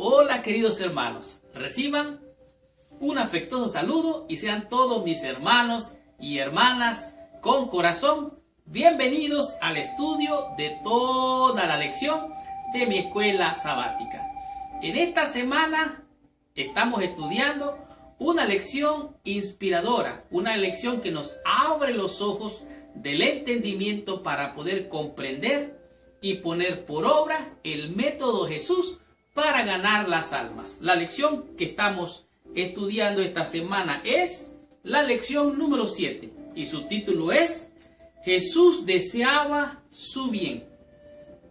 Hola queridos hermanos, reciban un afectuoso saludo y sean todos mis hermanos y hermanas con corazón bienvenidos al estudio de toda la lección de mi escuela sabática. En esta semana estamos estudiando una lección inspiradora, una lección que nos abre los ojos del entendimiento para poder comprender y poner por obra el método Jesús para ganar las almas. La lección que estamos estudiando esta semana es la lección número 7 y su título es Jesús deseaba su bien.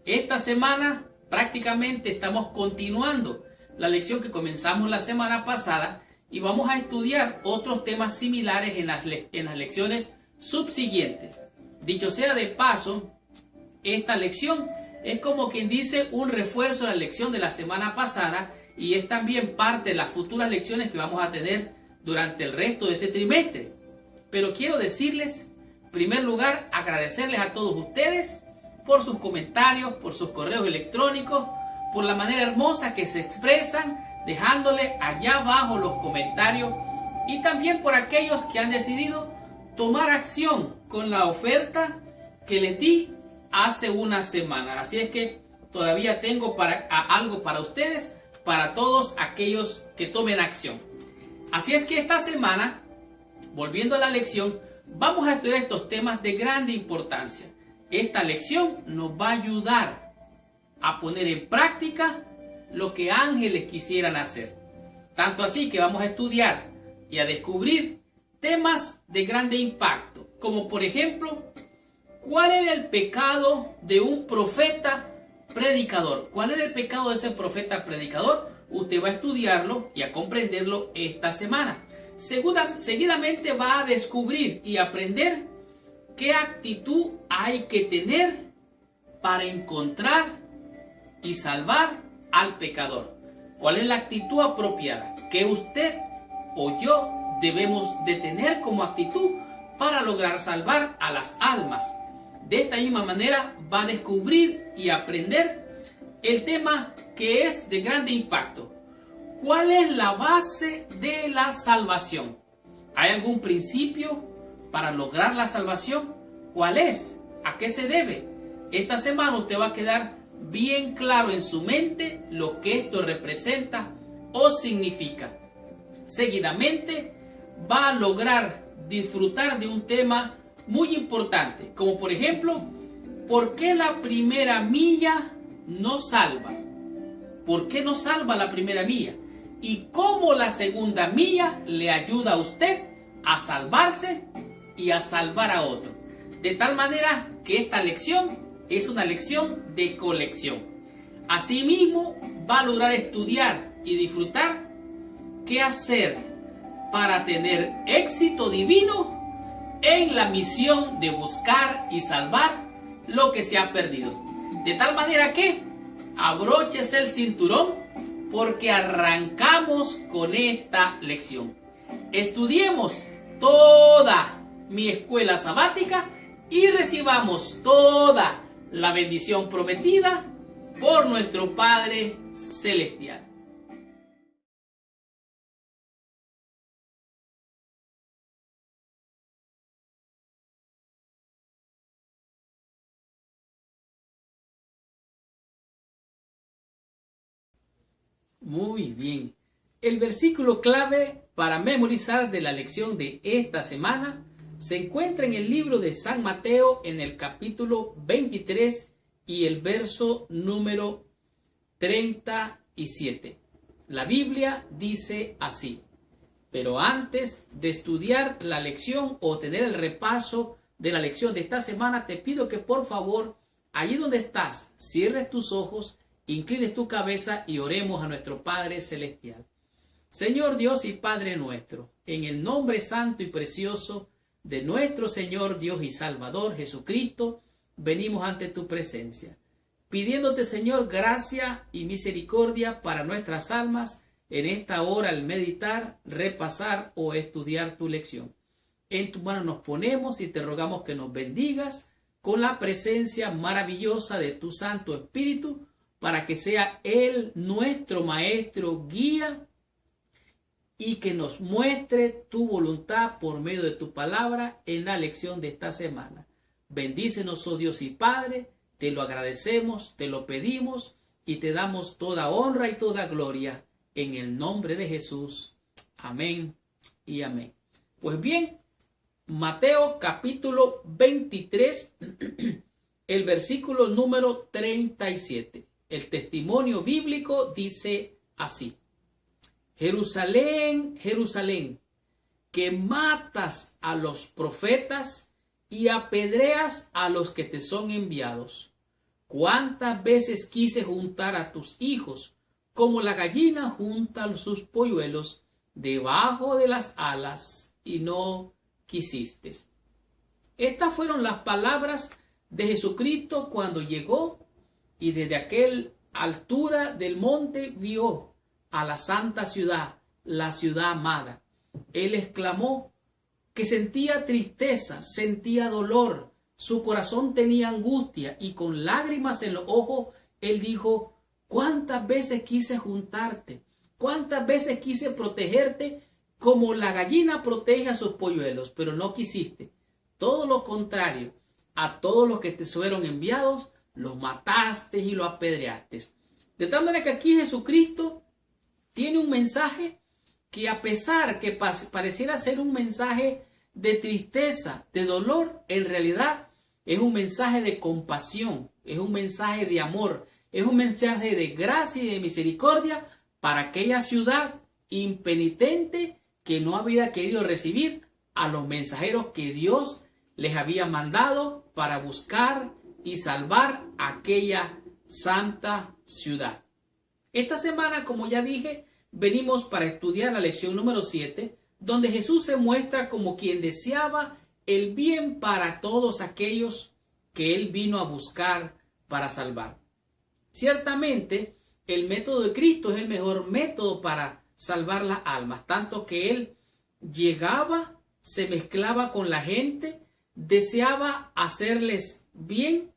Esta semana prácticamente estamos continuando la lección que comenzamos la semana pasada y vamos a estudiar otros temas similares en las lecciones subsiguientes. Dicho sea de paso, esta lección es como quien dice un refuerzo de la lección de la semana pasada y es también parte de las futuras lecciones que vamos a tener durante el resto de este trimestre. Pero quiero decirles, en primer lugar, agradecerles a todos ustedes por sus comentarios, por sus correos electrónicos, por la manera hermosa que se expresan, dejándole allá abajo los comentarios y también por aquellos que han decidido tomar acción con la oferta que les di hace una semana. Así es que todavía tengo algo para ustedes, para todos aquellos que tomen acción. Así es que esta semana, volviendo a la lección, vamos a estudiar estos temas de grande importancia. Esta lección nos va a ayudar a poner en práctica lo que ángeles quisieran hacer. Tanto así que vamos a estudiar y a descubrir temas de grande impacto, como por ejemplo, ¿cuál era el pecado de un profeta predicador? ¿Cuál era el pecado de ese profeta predicador? Usted va a estudiarlo y a comprenderlo esta semana. Seguidamente va a descubrir y aprender qué actitud hay que tener para encontrar y salvar al pecador. ¿Cuál es la actitud apropiada que usted o yo debemos de tener como actitud para lograr salvar a las almas? De esta misma manera va a descubrir y aprender el tema que es de grande impacto. ¿Cuál es la base de la salvación? ¿Hay algún principio para lograr la salvación? ¿Cuál es? ¿A qué se debe? Esta semana usted va a quedar bien claro en su mente lo que esto representa o significa. Seguidamente va a lograr disfrutar de un tema muy importante, como por ejemplo, ¿por qué la primera milla no salva? ¿Por qué no salva la primera milla? Y cómo la segunda milla le ayuda a usted a salvarse y a salvar a otro. De tal manera que esta lección es una lección de colección. Asimismo, va a lograr estudiar y disfrutar qué hacer para tener éxito divino en la misión de buscar y salvar lo que se ha perdido. De tal manera que abróchese el cinturón porque arrancamos con esta lección. Estudiemos toda mi escuela sabática y recibamos toda la bendición prometida por nuestro Padre Celestial. Muy bien. El versículo clave para memorizar de la lección de esta semana se encuentra en el libro de San Mateo en el capítulo 23 y el verso número 37. La Biblia dice así: pero antes de estudiar la lección o tener el repaso de la lección de esta semana, te pido que por favor, allí donde estás, cierres tus ojos, inclines tu cabeza y oremos a nuestro Padre Celestial. Señor Dios y Padre nuestro, en el nombre santo y precioso de nuestro Señor Dios y Salvador Jesucristo, venimos ante tu presencia, pidiéndote, Señor, gracia y misericordia para nuestras almas en esta hora al meditar, repasar o estudiar tu lección. En tu mano nos ponemos y te rogamos que nos bendigas con la presencia maravillosa de tu Santo Espíritu, para que sea Él nuestro maestro, guía, y que nos muestre tu voluntad por medio de tu palabra en la lección de esta semana. Bendícenos, oh Dios y Padre, te lo agradecemos, te lo pedimos y te damos toda honra y toda gloria en el nombre de Jesús. Amén y amén. Pues bien, Mateo capítulo 23, el versículo número 37. El testimonio bíblico dice así: Jerusalén, Jerusalén, que matas a los profetas y apedreas a los que te son enviados. ¿Cuántas veces quise juntar a tus hijos como la gallina junta sus polluelos debajo de las alas y no quisiste? Estas fueron las palabras de Jesucristo cuando llegó y desde aquella altura del monte vio a la santa ciudad, la ciudad amada. Él exclamó que sentía tristeza, sentía dolor, su corazón tenía angustia y con lágrimas en los ojos, él dijo: ¿cuántas veces quise juntarte? ¿Cuántas veces quise protegerte como la gallina protege a sus polluelos? Pero no quisiste. Todo lo contrario, a todos los que te fueron enviados, los mataste y los apedreaste. De tal manera que aquí Jesucristo tiene un mensaje que, a pesar que pareciera ser un mensaje de tristeza, de dolor, en realidad es un mensaje de compasión, es un mensaje de amor, es un mensaje de gracia y de misericordia para aquella ciudad impenitente que no había querido recibir a los mensajeros que Dios les había mandado para buscar y salvar aquella santa ciudad. Esta semana, como ya dije, venimos para estudiar la lección número 7, donde Jesús se muestra como quien deseaba el bien para todos aquellos que Él vino a buscar para salvar. Ciertamente, el método de Cristo es el mejor método para salvar las almas, tanto que Él llegaba, se mezclaba con la gente, deseaba hacerles bien,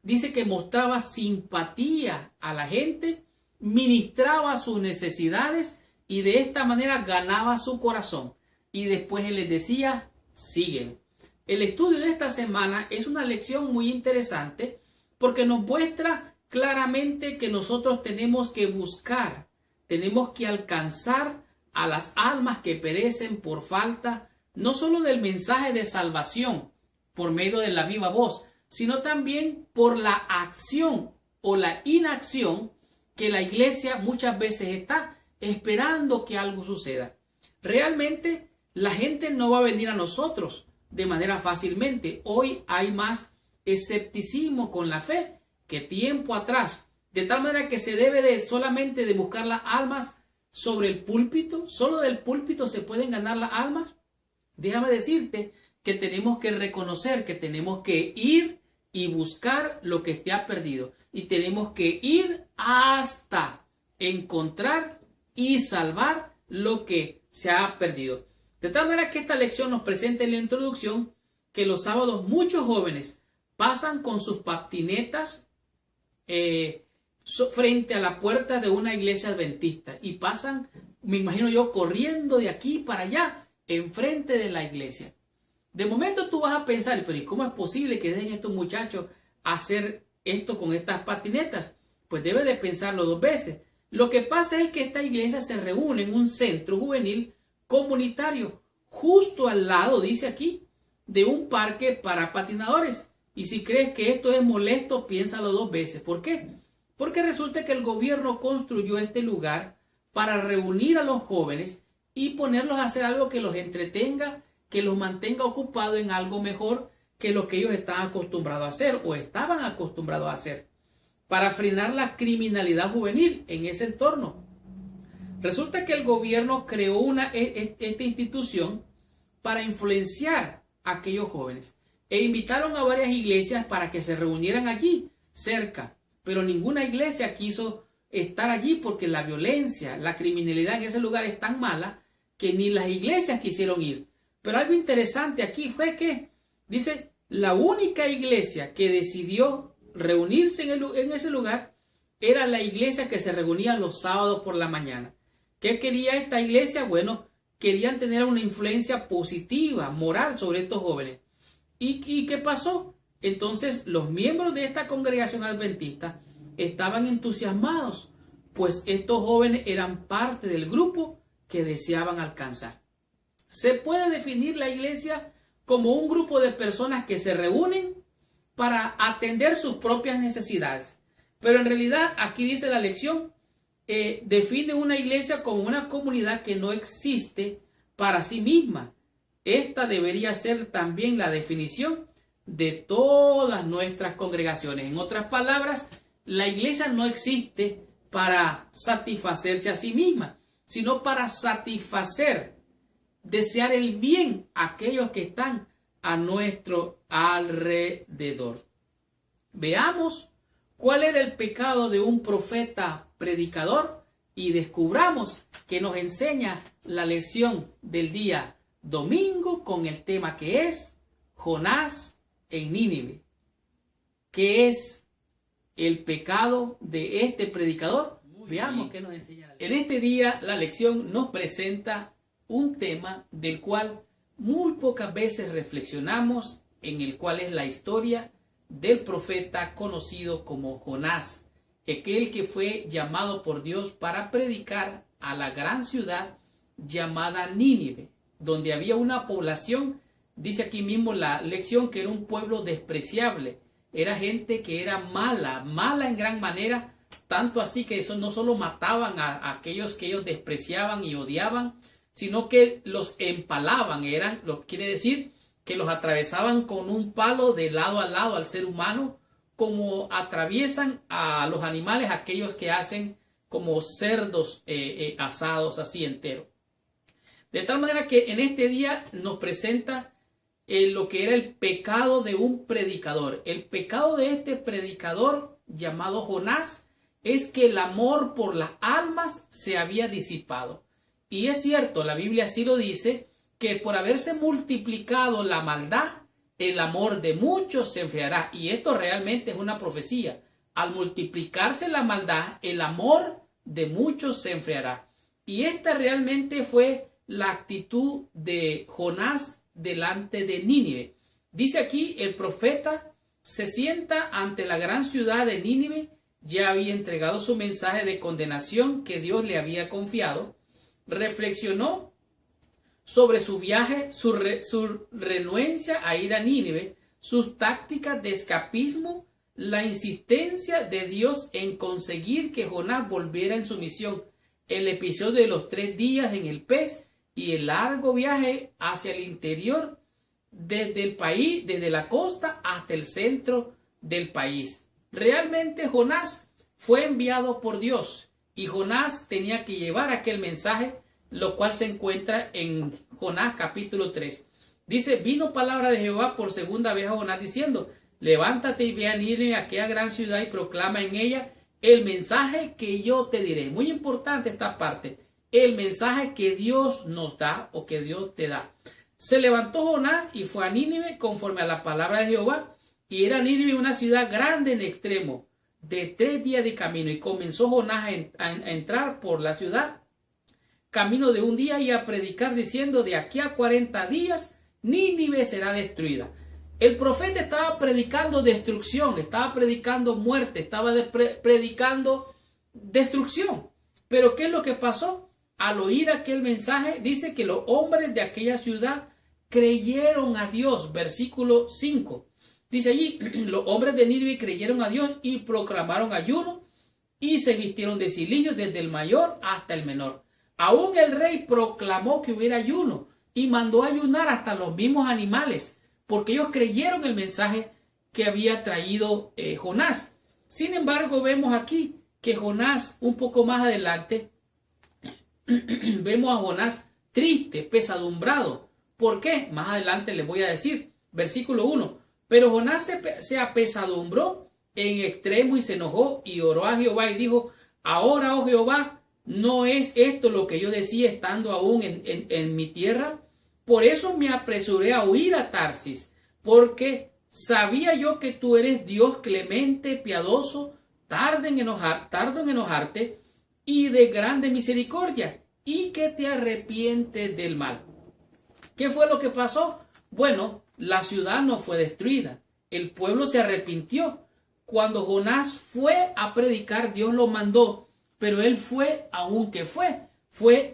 dice que mostraba simpatía a la gente, ministraba sus necesidades y de esta manera ganaba su corazón. Y después Él les decía: siguen. El estudio de esta semana es una lección muy interesante porque nos muestra claramente que nosotros tenemos que buscar, tenemos que alcanzar a las almas que perecen por falta no solo del mensaje de salvación por medio de la viva voz, sino también por la acción o la inacción que la iglesia muchas veces está esperando que algo suceda. Realmente la gente no va a venir a nosotros de manera fácilmente. Hoy hay más escepticismo con la fe que tiempo atrás, de tal manera que se debe de solamente de buscar las almas sobre el púlpito. Solo del púlpito se pueden ganar las almas. Déjame decirte que tenemos que reconocer que tenemos que ir y buscar lo que te ha perdido, y tenemos que ir hasta encontrar y salvar lo que se ha perdido. De tal manera que esta lección nos presenta en la introducción que los sábados muchos jóvenes pasan con sus patinetas frente a la puerta de una iglesia adventista y pasan, me imagino yo, corriendo de aquí para allá enfrente de la iglesia. De momento tú vas a pensar: pero ¿y cómo es posible que dejen estos muchachos hacer esto con estas patinetas? Pues debe de pensarlo dos veces. Lo que pasa es que esta iglesia se reúne en un centro juvenil comunitario, justo al lado, dice aquí, de un parque para patinadores. Y si crees que esto es molesto, piénsalo dos veces. ¿Por qué? Porque resulta que el gobierno construyó este lugar para reunir a los jóvenes y ponerlos a hacer algo que los entretenga, que los mantenga ocupados en algo mejor que lo que ellos están acostumbrados a hacer o estaban acostumbrados a hacer, para frenar la criminalidad juvenil en ese entorno. Resulta que el gobierno creó esta institución para influenciar a aquellos jóvenes e invitaron a varias iglesias para que se reunieran allí cerca, pero ninguna iglesia quiso estar allí porque la violencia, la criminalidad en ese lugar es tan mala que ni las iglesias quisieron ir. Pero algo interesante aquí fue que, dice, la única iglesia que decidió reunirse en ese lugar era la iglesia que se reunía los sábados por la mañana. ¿Qué quería esta iglesia? Bueno, querían tener una influencia positiva, moral sobre estos jóvenes. ¿Y qué pasó? Entonces los miembros de esta congregación adventista estaban entusiasmados, pues estos jóvenes eran parte del grupo que deseaban alcanzar. Se puede definir la iglesia como un grupo de personas que se reúnen para atender sus propias necesidades. Pero en realidad aquí dice la lección, define una iglesia como una comunidad que no existe para sí misma. Esta debería ser también la definición de todas nuestras congregaciones. En otras palabras, la iglesia no existe para satisfacerse a sí misma, sino para satisfacer, desear el bien a aquellos que están a nuestro alrededor. Veamos cuál era el pecado de un profeta predicador y descubramos que nos enseña la lección del día domingo con el tema que es Jonás en Nínive. ¿Qué es el pecado de este predicador? Veamos qué nos enseña. En este día la lección nos presenta un tema del cual muy pocas veces reflexionamos, en el cual es la historia del profeta conocido como Jonás, aquel que fue llamado por Dios para predicar a la gran ciudad llamada Nínive, donde había una población, dice aquí mismo la lección, que era un pueblo despreciable, era gente que era mala en gran manera, tanto así que eso no solo mataban a aquellos que ellos despreciaban y odiaban, sino que los empalaban, quiere decir que los atravesaban con un palo de lado a lado al ser humano, como atraviesan a los animales, aquellos que hacen como cerdos asados así enteros. De tal manera que en este día nos presenta lo que era el pecado de un predicador. El pecado de este predicador llamado Jonás es que el amor por las almas se había disipado. Y es cierto, la Biblia así lo dice, que por haberse multiplicado la maldad, el amor de muchos se enfriará. Y esto realmente es una profecía. Al multiplicarse la maldad, el amor de muchos se enfriará. Y esta realmente fue la actitud de Jonás delante de Nínive. Dice aquí, el profeta se sienta ante la gran ciudad de Nínive, ya había entregado su mensaje de condenación que Dios le había confiado, reflexionó sobre su viaje, su renuencia a ir a Nínive, sus tácticas de escapismo, la insistencia de Dios en conseguir que Jonás volviera en su misión, el episodio de los 3 días en el pez y el largo viaje hacia el interior desde el país, desde la costa hasta el centro del país. Realmente Jonás fue enviado por Dios y Jonás tenía que llevar aquel mensaje, lo cual se encuentra en Jonás capítulo 3. Dice, vino palabra de Jehová por segunda vez a Jonás diciendo, levántate y ve a Nínive, aquella gran ciudad, y proclama en ella el mensaje que yo te diré. Muy importante esta parte, el mensaje que Dios nos da o que Dios te da. Se levantó Jonás y fue a Nínive conforme a la palabra de Jehová, y era Nínive una ciudad grande en extremo, de 3 días de camino, y comenzó Jonás a entrar por la ciudad, camino de un día, y a predicar diciendo, de aquí a 40 días Nínive será destruida. El profeta estaba predicando destrucción, estaba predicando muerte, estaba predicando destrucción. Pero ¿qué es lo que pasó? Al oír aquel mensaje, dice que los hombres de aquella ciudad creyeron a Dios. Versículo 5. Dice allí, los hombres de Nínive creyeron a Dios y proclamaron ayuno y se vistieron de cilicio desde el mayor hasta el menor. Aún el rey proclamó que hubiera ayuno y mandó ayunar hasta los mismos animales, porque ellos creyeron el mensaje que había traído Jonás. Sin embargo, vemos aquí que Jonás, un poco más adelante, vemos a Jonás triste, pesadumbrado. ¿Por qué? Más adelante les voy a decir. Versículo 1. Pero Jonás se apesadumbró en extremo y se enojó y oró a Jehová y dijo, ahora, oh Jehová, ¿no es esto lo que yo decía estando aún en mi tierra? Por eso me apresuré a huir a Tarsis, porque sabía yo que tú eres Dios clemente, piadoso, tardo en enojarte y de grande misericordia, y que te arrepientes del mal. ¿Qué fue lo que pasó? Bueno, la ciudad no fue destruida, el pueblo se arrepintió. Cuando Jonás fue a predicar, Dios lo mandó, pero él fue, aunque fue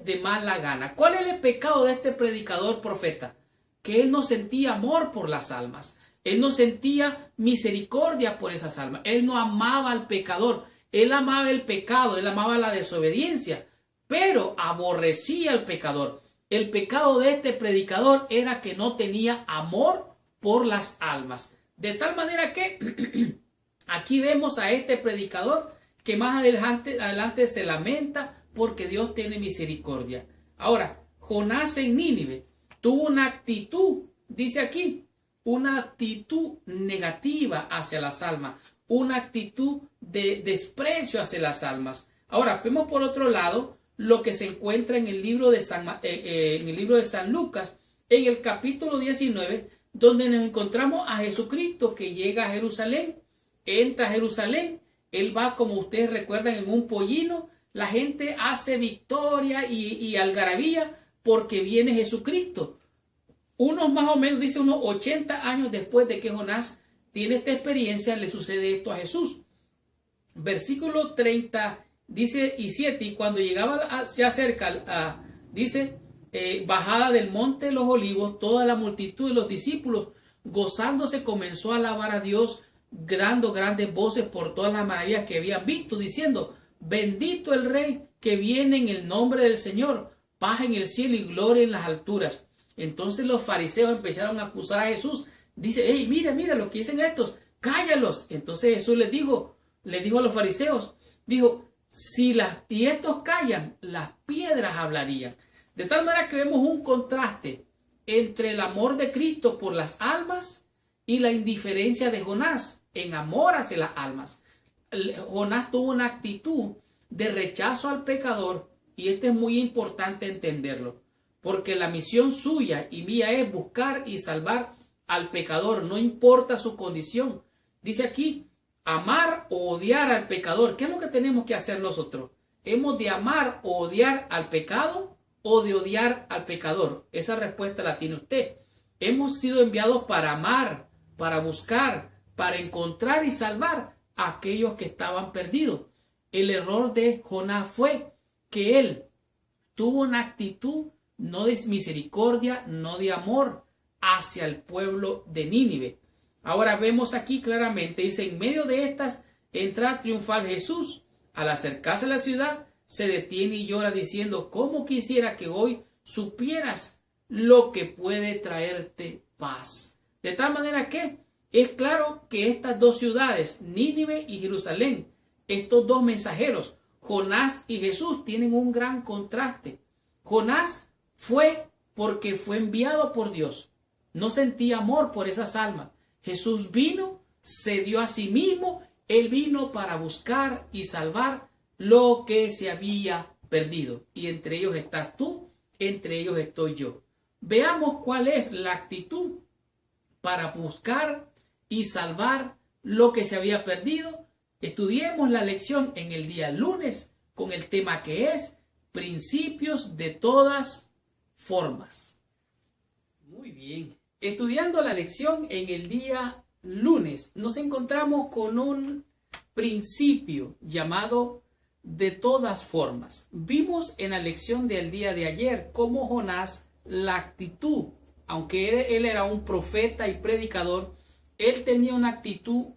de mala gana. ¿Cuál es el pecado de este predicador profeta? Que él no sentía amor por las almas, él no sentía misericordia por esas almas, él no amaba al pecador, él amaba el pecado, él amaba la desobediencia, pero aborrecía al pecador. El pecado de este predicador era que no tenía amor por las almas. De tal manera que aquí vemos a este predicador que más adelante se lamenta porque Dios tiene misericordia. Ahora, Jonás en Nínive tuvo una actitud, dice aquí, una actitud negativa hacia las almas, una actitud de desprecio hacia las almas. Ahora, vemos por otro lado lo que se encuentra en el libro de San Lucas, en el capítulo 19, donde nos encontramos a Jesucristo que llega a Jerusalén, entra a Jerusalén, él va, como ustedes recuerdan, en un pollino, la gente hace victoria y algarabía porque viene Jesucristo. Unos más o menos, dice unos 80 años después de que Jonás tiene esta experiencia, le sucede esto a Jesús. Versículo 30 dice, y 7, y cuando llegaba ya cerca, bajada del monte de los olivos, toda la multitud de los discípulos, gozándose, comenzó a alabar a Dios, dando grandes voces por todas las maravillas que habían visto, diciendo, bendito el Rey que viene en el nombre del Señor, paz en el cielo y gloria en las alturas. Entonces los fariseos empezaron a acusar a Jesús. Dice, hey, mira lo que dicen estos, cállalos. Entonces Jesús les dijo a los fariseos, dijo, y estos callan, las piedras hablarían. De tal manera que vemos un contraste entre el amor de Cristo por las almas y la indiferencia de Jonás en amor hacia las almas. Jonás tuvo una actitud de rechazo al pecador, y esto es muy importante entenderlo, porque la misión suya y mía es buscar y salvar al pecador, no importa su condición. Dice aquí, amar o odiar al pecador. ¿Qué es lo que tenemos que hacer nosotros? ¿Hemos de amar o odiar al pecado o de odiar al pecador? Esa respuesta la tiene usted. Hemos sido enviados para amar, para buscar, para encontrar y salvar a aquellos que estaban perdidos. El error de Jonás fue que él tuvo una actitud no de misericordia, no de amor hacia el pueblo de Nínive. Ahora vemos aquí claramente, dice, en medio de estas entra triunfal Jesús. Al acercarse a la ciudad, se detiene y llora diciendo, ¿cómo quisiera que hoy supieras lo que puede traerte paz? De tal manera que es claro que estas dos ciudades, Nínive y Jerusalén, estos dos mensajeros, Jonás y Jesús, tienen un gran contraste. Jonás fue porque fue enviado por Dios. No sentía amor por esas almas. Jesús vino, se dio a sí mismo, él vino para buscar y salvar lo que se había perdido. Y entre ellos estás tú, entre ellos estoy yo. Veamos cuál es la actitud para buscar y salvar lo que se había perdido. Estudiemos la lección en el día lunes con el tema que es principios de todas formas. Muy bien. Estudiando la lección en el día lunes, nos encontramos con un principio llamado de todas formas. Vimos en la lección del día de ayer cómo Jonás, la actitud, aunque él era un profeta y predicador, él tenía una actitud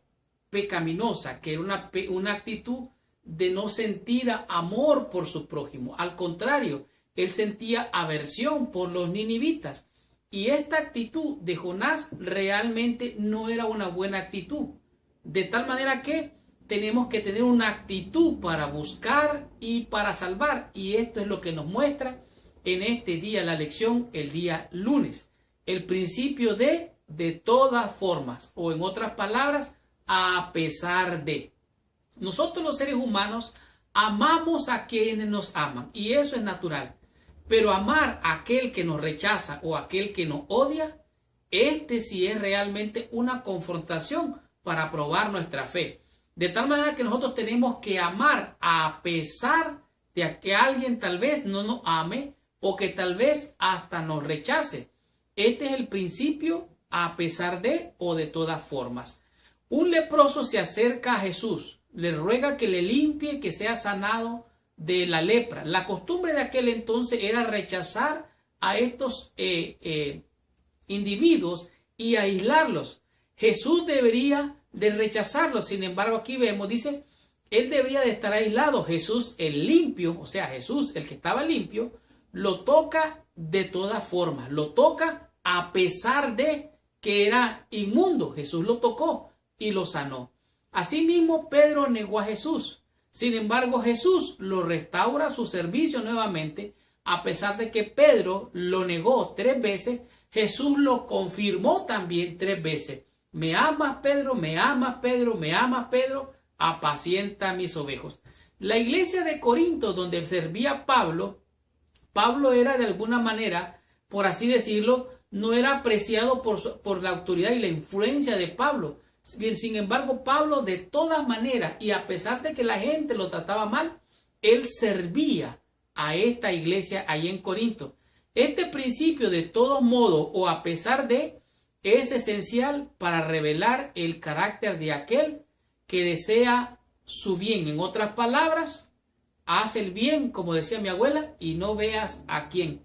pecaminosa, que era una actitud de no sentir amor por su prójimo. Al contrario, él sentía aversión por los ninivitas. Y esta actitud de Jonás realmente no era una buena actitud. De tal manera que tenemos que tener una actitud para buscar y para salvar. Y esto es lo que nos muestra en este día la lección, el día lunes. El principio de todas formas, o en otras palabras, a pesar de. Nosotros los seres humanos amamos a quienes nos aman, y eso es natural. Pero amar a aquel que nos rechaza o aquel que nos odia, este sí es realmente una confrontación para probar nuestra fe. De tal manera que nosotros tenemos que amar a pesar de que alguien tal vez no nos ame o que tal vez hasta nos rechace. Este es el principio a pesar de o de todas formas. Un leproso se acerca a Jesús, le ruega que le limpie, que sea sanado de la lepra. La costumbre de aquel entonces era rechazar a estos individuos y aislarlos. Jesús debería de rechazarlos. Sin embargo, aquí vemos, dice, él debería de estar aislado. Jesús, el limpio, o sea, Jesús, el que estaba limpio, lo toca de todas formas. Lo toca a pesar de que era inmundo. Jesús lo tocó y lo sanó. Asimismo, Pedro negó a Jesús. Sin embargo, Jesús lo restaura a su servicio nuevamente. A pesar de que Pedro lo negó 3 veces, Jesús lo confirmó también 3 veces. Me amas, Pedro, me amas, Pedro, me amas, Pedro, apacienta mis ovejos. La iglesia de Corinto, donde servía Pablo era de alguna manera, por así decirlo, no era apreciado por la autoridad y la influencia de Pablo. Sin embargo, Pablo de todas maneras, y a pesar de que la gente lo trataba mal, él servía a esta iglesia ahí en Corinto. Este principio, de todo modo o a pesar de, es esencial para revelar el carácter de aquel que desea su bien. En otras palabras, haz el bien, como decía mi abuela, y no veas a quién.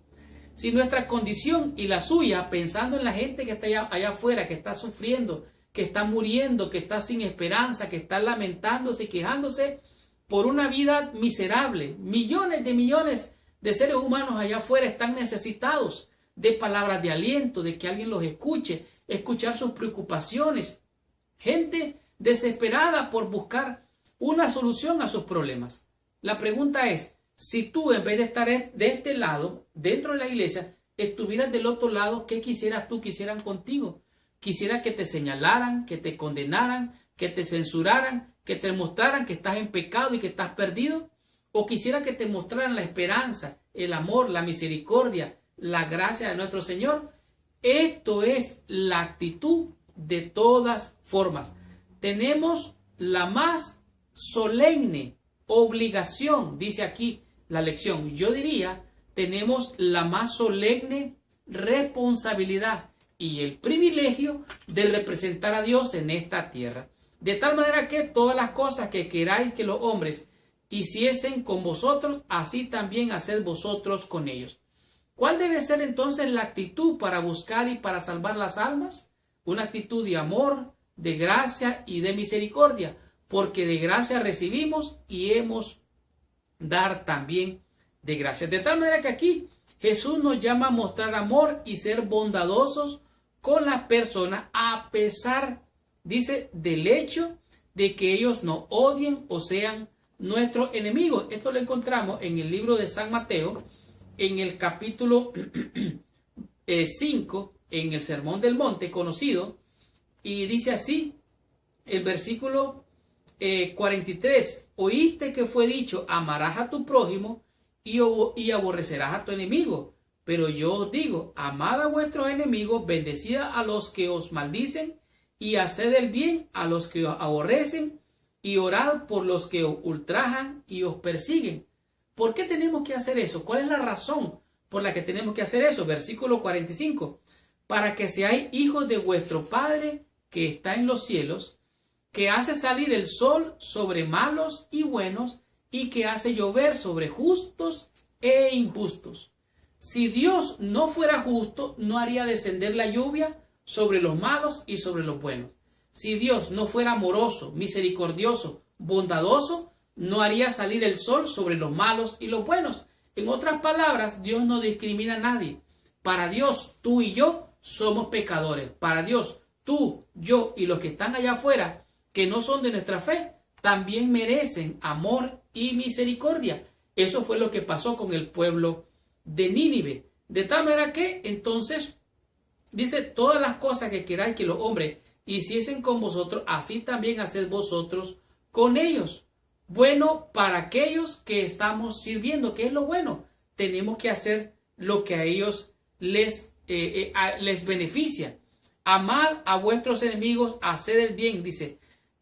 Si nuestra condición y la suya, pensando en la gente que está allá afuera, que está sufriendo, que está muriendo, que está sin esperanza, que está lamentándose y quejándose por una vida miserable. Millones de seres humanos allá afuera están necesitados de palabras de aliento, de que alguien los escuche, escuchar sus preocupaciones. Gente desesperada por buscar una solución a sus problemas. La pregunta es, si tú en vez de estar de este lado, dentro de la iglesia, estuvieras del otro lado, ¿qué quisieras tú que hicieran contigo? Quisiera que te señalaran, que te condenaran, que te censuraran, que te mostraran que estás en pecado y que estás perdido. O quisiera que te mostraran la esperanza, el amor, la misericordia, la gracia de nuestro Señor. Esto es la actitud de todas formas. Tenemos la más solemne obligación, dice aquí la lección. Yo diría, tenemos la más solemne responsabilidad y el privilegio de representar a Dios en esta tierra. De tal manera que todas las cosas que queráis que los hombres hiciesen con vosotros, así también haced vosotros con ellos. ¿Cuál debe ser entonces la actitud para buscar y para salvar las almas? Una actitud de amor, de gracia y de misericordia, porque de gracia recibimos y hemos dar también de gracia. De tal manera que aquí Jesús nos llama a mostrar amor y ser bondadosos con las personas a pesar, dice, del hecho de que ellos nos odien o sean nuestros enemigos. Esto lo encontramos en el libro de San Mateo, en el capítulo 5, en el Sermón del Monte conocido, y dice así, el versículo 43, oíste que fue dicho, amarás a tu prójimo y aborrecerás a tu enemigo. Pero yo os digo, amad a vuestros enemigos, bendecid a los que os maldicen y haced el bien a los que os aborrecen y orad por los que os ultrajan y os persiguen. ¿Por qué tenemos que hacer eso? ¿Cuál es la razón por la que tenemos que hacer eso? Versículo 45. Para que seáis hijos de vuestro Padre que está en los cielos, que hace salir el sol sobre malos y buenos y que hace llover sobre justos e injustos. Si Dios no fuera justo, no haría descender la lluvia sobre los malos y sobre los buenos. Si Dios no fuera amoroso, misericordioso, bondadoso, no haría salir el sol sobre los malos y los buenos. En otras palabras, Dios no discrimina a nadie. Para Dios, tú y yo somos pecadores. Para Dios, tú, yo y los que están allá afuera, que no son de nuestra fe, también merecen amor y misericordia. Eso fue lo que pasó con el pueblo de Nínive. De tal manera que, entonces, dice, todas las cosas que queráis que los hombres hiciesen con vosotros, así también haced vosotros con ellos. Bueno para aquellos que estamos sirviendo. ¿Qué es lo bueno? Tenemos que hacer lo que a ellos les beneficia. Amad a vuestros enemigos, haced el bien, dice,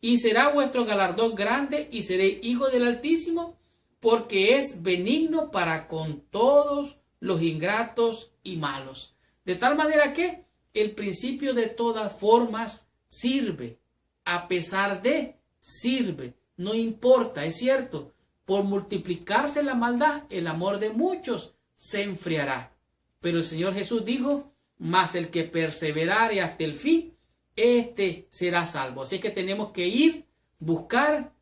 y será vuestro galardón grande, y seréis hijos del Altísimo, porque es benigno para con todos los ingratos y malos. De tal manera que el principio de todas formas sirve, a pesar de, sirve, no importa, es cierto, por multiplicarse la maldad, el amor de muchos se enfriará. Pero el Señor Jesús dijo, mas el que perseverare hasta el fin, este será salvo. Así que tenemos que ir, buscar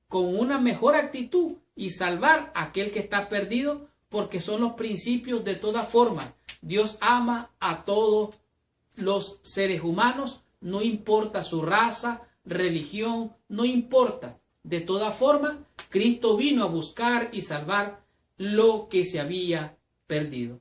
con una mejor actitud y salvar a aquel que está perdido, porque son los principios de toda forma. Dios ama a todos los seres humanos, no importa su raza, religión, no importa. De toda forma, Cristo vino a buscar y salvar lo que se había perdido.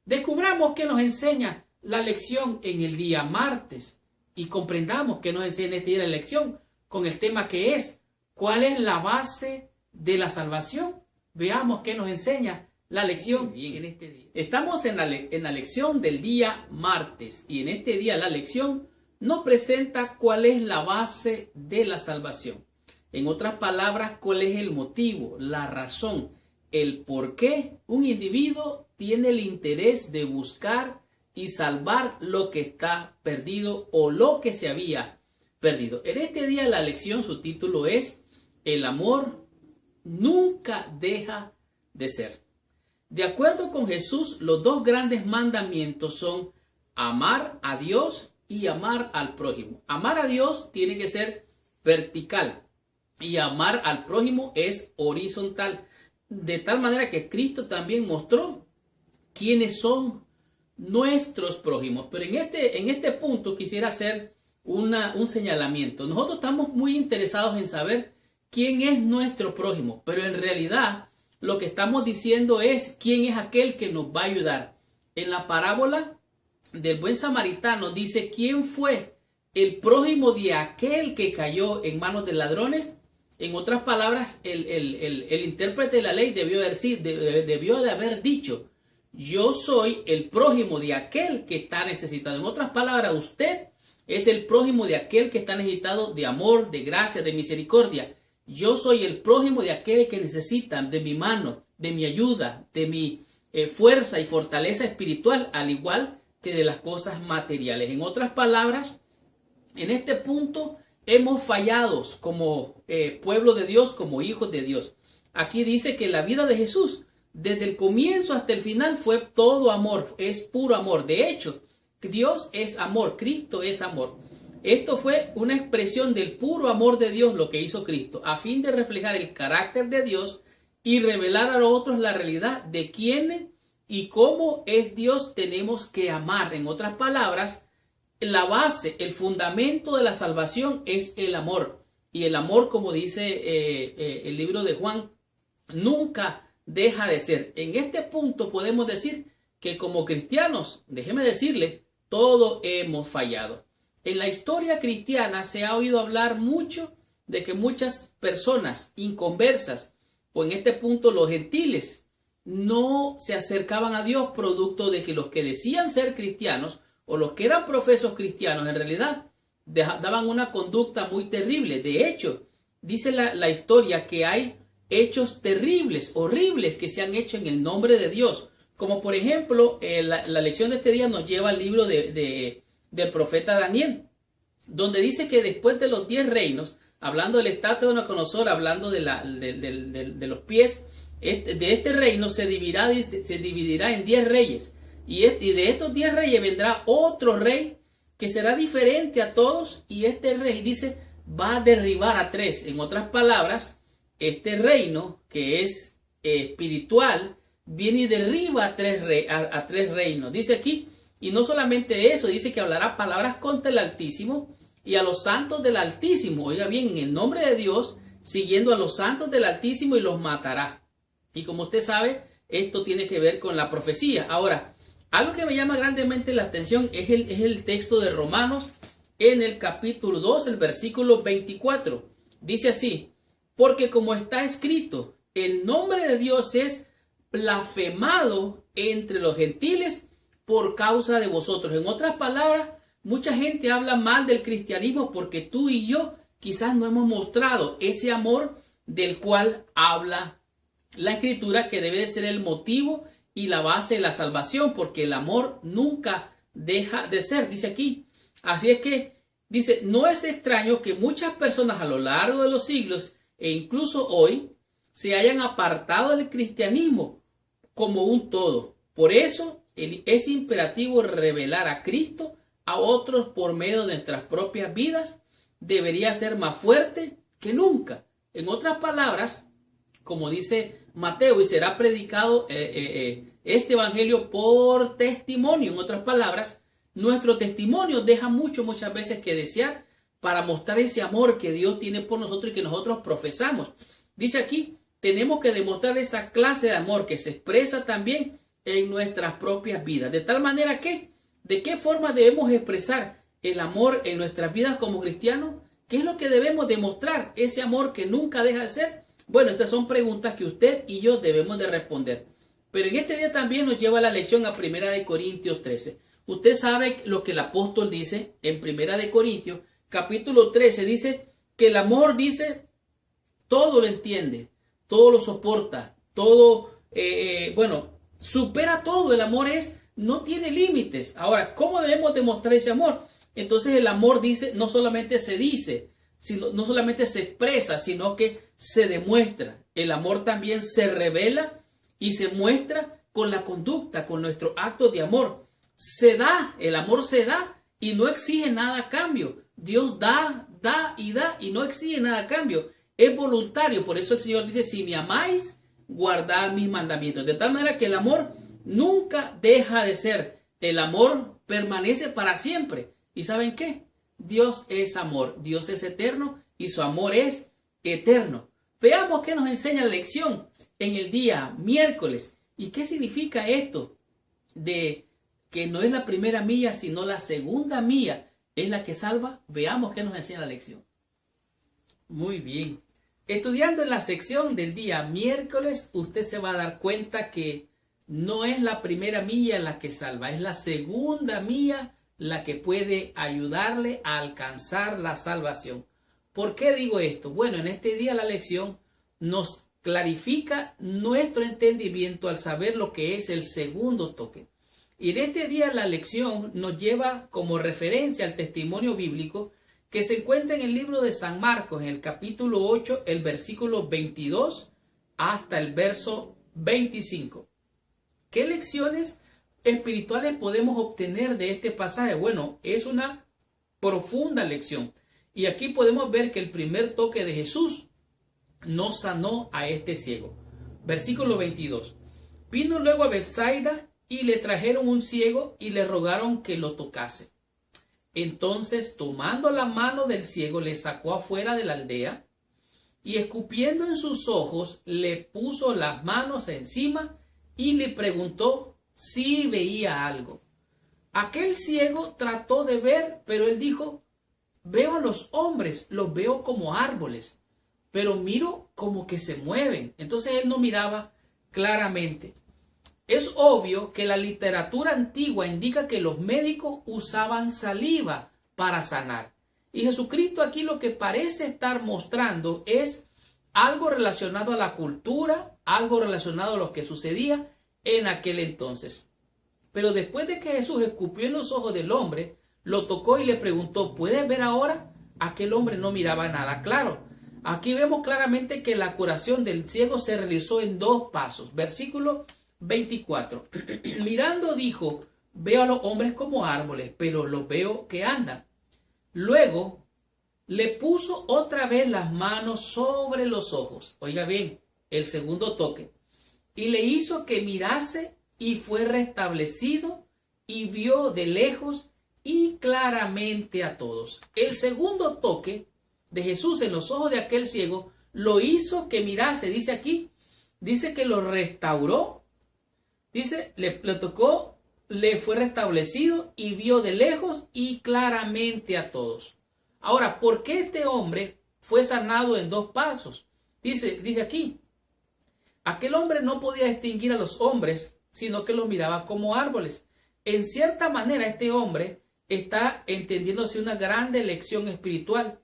Descubramos qué nos enseña la lección en el día martes y comprendamos qué nos enseña este día la lección con el tema que es ¿cuál es la base de la salvación? Veamos qué nos enseña la lección en este día. Estamos en la lección del día martes y en este día la lección nos presenta cuál es la base de la salvación. En otras palabras, cuál es el motivo, la razón, el por qué un individuo tiene el interés de buscar y salvar lo que está perdido o lo que se había perdido. En este día la lección, su título es El amor nunca deja de ser. De acuerdo con Jesús, los dos grandes mandamientos son amar a Dios y amar al prójimo. Amar a Dios tiene que ser vertical y amar al prójimo es horizontal. De tal manera que Cristo también mostró quiénes son nuestros prójimos. Pero en este punto quisiera hacer un señalamiento. Nosotros estamos muy interesados en saber quién es nuestro prójimo, pero en realidad lo que estamos diciendo es quién es aquel que nos va a ayudar. En la parábola del buen samaritano dice quién fue el prójimo de aquel que cayó en manos de ladrones. En otras palabras, el intérprete de la ley debió de haber dicho, yo soy el prójimo de aquel que está necesitado. En otras palabras, usted es el prójimo de aquel que está necesitado de amor, de gracia, de misericordia. Yo soy el prójimo de aquel que necesita de mi mano, de mi ayuda, de mi fuerza y fortaleza espiritual, al igual que de las cosas materiales. En otras palabras, en este punto hemos fallado como pueblo de Dios, como hijos de Dios. Aquí dice que la vida de Jesús, desde el comienzo hasta el final, fue todo amor, es puro amor. De hecho, Dios es amor, Cristo es amor. Esto fue una expresión del puro amor de Dios lo que hizo Cristo, a fin de reflejar el carácter de Dios y revelar a los otros la realidad de quién y cómo es Dios. Tenemos que amar. En otras palabras, la base, el fundamento de la salvación es el amor. Y el amor, como dice el libro de Juan, nunca deja de ser. En este punto podemos decir que como cristianos, déjeme decirle, todos hemos fallado. En la historia cristiana se ha oído hablar mucho de que muchas personas inconversas, o en este punto los gentiles, no se acercaban a Dios producto de que los que decían ser cristianos o los que eran profesos cristianos en realidad daban una conducta muy terrible. De hecho, dice la historia que hay hechos terribles, horribles que se han hecho en el nombre de Dios. Como por ejemplo, la lección de este día nos lleva al libro del profeta Daniel, donde dice que después de los 10 reinos, hablando del estatua de Nabucodonosor, hablando de los pies, de este reino se dividirá en 10 reyes. Y de estos 10 reyes vendrá otro rey que será diferente a todos. Y este rey, dice, va a derribar a 3. En otras palabras, este reino que es espiritual viene y derriba a 3 reinos. Dice aquí, y no solamente eso, dice que hablará palabras contra el Altísimo y a los santos del Altísimo. Oiga bien, en el nombre de Dios, siguiendo a los santos del Altísimo, y los matará. Y como usted sabe, esto tiene que ver con la profecía. Ahora, algo que me llama grandemente la atención es el texto de Romanos en el capítulo 2, el versículo 24. Dice así, porque como está escrito, el nombre de Dios es blasfemado entre los gentiles por causa de vosotros. En otras palabras, mucha gente habla mal del cristianismo porque tú y yo quizás no hemos mostrado ese amor del cual habla la Escritura, que debe de ser el motivo y la base de la salvación, porque el amor nunca deja de ser, dice aquí. Así es que, dice, no es extraño que muchas personas a lo largo de los siglos e incluso hoy se hayan apartado del cristianismo como un todo. Por eso es imperativo revelar a Cristo a otros por medio de nuestras propias vidas. Debería ser más fuerte que nunca. En otras palabras, como dice Mateo, y será predicado este evangelio por testimonio. En otras palabras, nuestro testimonio deja muchas veces que desear para mostrar ese amor que Dios tiene por nosotros y que nosotros profesamos. Dice aquí, tenemos que demostrar esa clase de amor que se expresa también en nuestras propias vidas. De tal manera que, ¿de qué forma debemos expresar el amor en nuestras vidas como cristianos? ¿Qué es lo que debemos demostrar? Ese amor que nunca deja de ser. Bueno, estas son preguntas que usted y yo debemos de responder. Pero en este día también nos lleva la lección a 1 Corintios 13. Usted sabe lo que el apóstol dice en 1 Corintios, capítulo 13, dice que el amor, dice, todo lo entiende, todo lo soporta, todo, supera todo. El amor no tiene límites. Ahora, ¿cómo debemos demostrar ese amor? Entonces el amor, dice, no solamente se dice, no solamente se expresa, sino que se demuestra. El amor también se revela y se muestra con la conducta, con nuestros actos de amor. Se da, el amor se da y no exige nada a cambio. Dios da y no exige nada a cambio. Es voluntario. Por eso el Señor dice, si me amáis, guardad mis mandamientos. De tal manera que el amor nunca deja de ser. El amor permanece para siempre. ¿Y saben qué? Dios es amor. Dios es eterno y su amor es eterno. Veamos qué nos enseña la lección en el día miércoles. ¿Y qué significa esto de que no es la primera milla, sino la segunda milla es la que salva? Veamos qué nos enseña la lección. Muy bien. Estudiando en la sección del día miércoles, usted se va a dar cuenta que no es la primera milla la que salva, es la segunda milla la que puede ayudarle a alcanzar la salvación. ¿Por qué digo esto? Bueno, en este día la lección nos clarifica nuestro entendimiento al saber lo que es el segundo toque. Y en este día la lección nos lleva como referencia al testimonio bíblico que se encuentra en el libro de San Marcos, en el capítulo 8, el versículo 22 hasta el verso 25. ¿Qué lecciones espirituales podemos obtener de este pasaje? Bueno, es una profunda lección. Y aquí podemos ver que el primer toque de Jesús no sanó a este ciego. Versículo 22. Vino luego a Bethsaida y le trajeron un ciego y le rogaron que lo tocase. Entonces, tomando la mano del ciego, le sacó afuera de la aldea y escupiendo en sus ojos, le puso las manos encima y le preguntó si veía algo. Aquel ciego trató de ver, pero él dijo, veo a los hombres, los veo como árboles, pero miro como que se mueven. Entonces él no miraba claramente. Es obvio que la literatura antigua indica que los médicos usaban saliva para sanar. Y Jesucristo aquí lo que parece estar mostrando es algo relacionado a la cultura, algo relacionado a lo que sucedía en aquel entonces. Pero después de que Jesús escupió en los ojos del hombre, lo tocó y le preguntó, ¿puedes ver ahora? Aquel hombre no miraba nada claro. Aquí vemos claramente que la curación del ciego se realizó en dos pasos. Versículo 24. Mirando dijo, veo a los hombres como árboles, pero los veo que andan. Luego le puso otra vez las manos sobre los ojos. Oiga bien, el segundo toque. Y le hizo que mirase y fue restablecido y vio de lejos y claramente a todos. El segundo toque de Jesús en los ojos de aquel ciego lo hizo que mirase. Dice aquí, dice que lo restauró. Dice, le tocó, le fue restablecido y vio de lejos y claramente a todos. Ahora, ¿por qué este hombre fue sanado en dos pasos? Dice aquí, aquel hombre no podía distinguir a los hombres, sino que los miraba como árboles. En cierta manera, este hombre está entendiéndose una grande lección espiritual.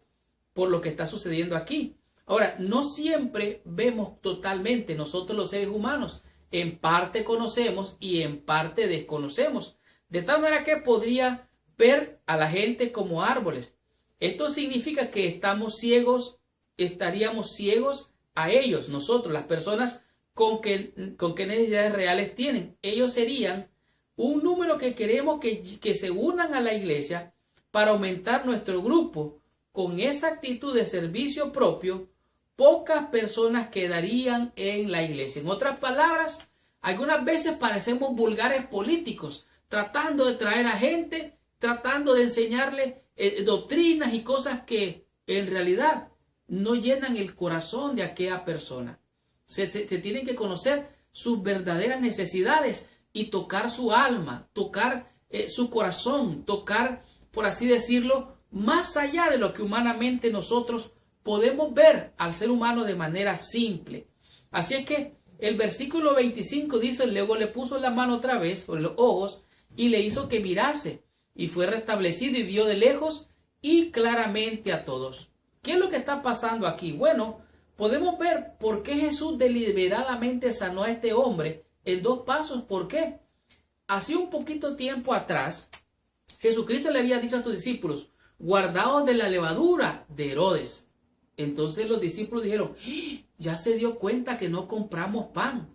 por lo que está sucediendo aquí. Ahora, no siempre vemos totalmente nosotros los seres humanos. En parte conocemos y en parte desconocemos. De tal manera que podría ver a la gente como árboles. Esto significa que estamos ciegos, estaríamos ciegos a ellos, nosotros, las personas con qué necesidades reales tienen. Ellos serían un número que queremos que se unan a la iglesia para aumentar nuestro grupo. Con esa actitud de servicio propio, pocas personas quedarían en la iglesia. En otras palabras, algunas veces parecemos vulgares políticos, tratando de traer a gente, tratando de enseñarle doctrinas y cosas que en realidad no llenan el corazón de aquella persona. Se tienen que conocer sus verdaderas necesidades y tocar su alma, tocar su corazón, tocar, por así decirlo, más allá de lo que humanamente nosotros podemos ver al ser humano de manera simple. Así es que el versículo 25 dice, luego le puso la mano otra vez sobre los ojos y le hizo que mirase, y fue restablecido y vio de lejos y claramente a todos. ¿Qué es lo que está pasando aquí? Bueno, podemos ver por qué Jesús deliberadamente sanó a este hombre en dos pasos. ¿Por qué? Hace un poquito tiempo atrás, Jesucristo le había dicho a sus discípulos, guardaos de la levadura de Herodes. Entonces los discípulos dijeron, ya se dio cuenta que no compramos pan.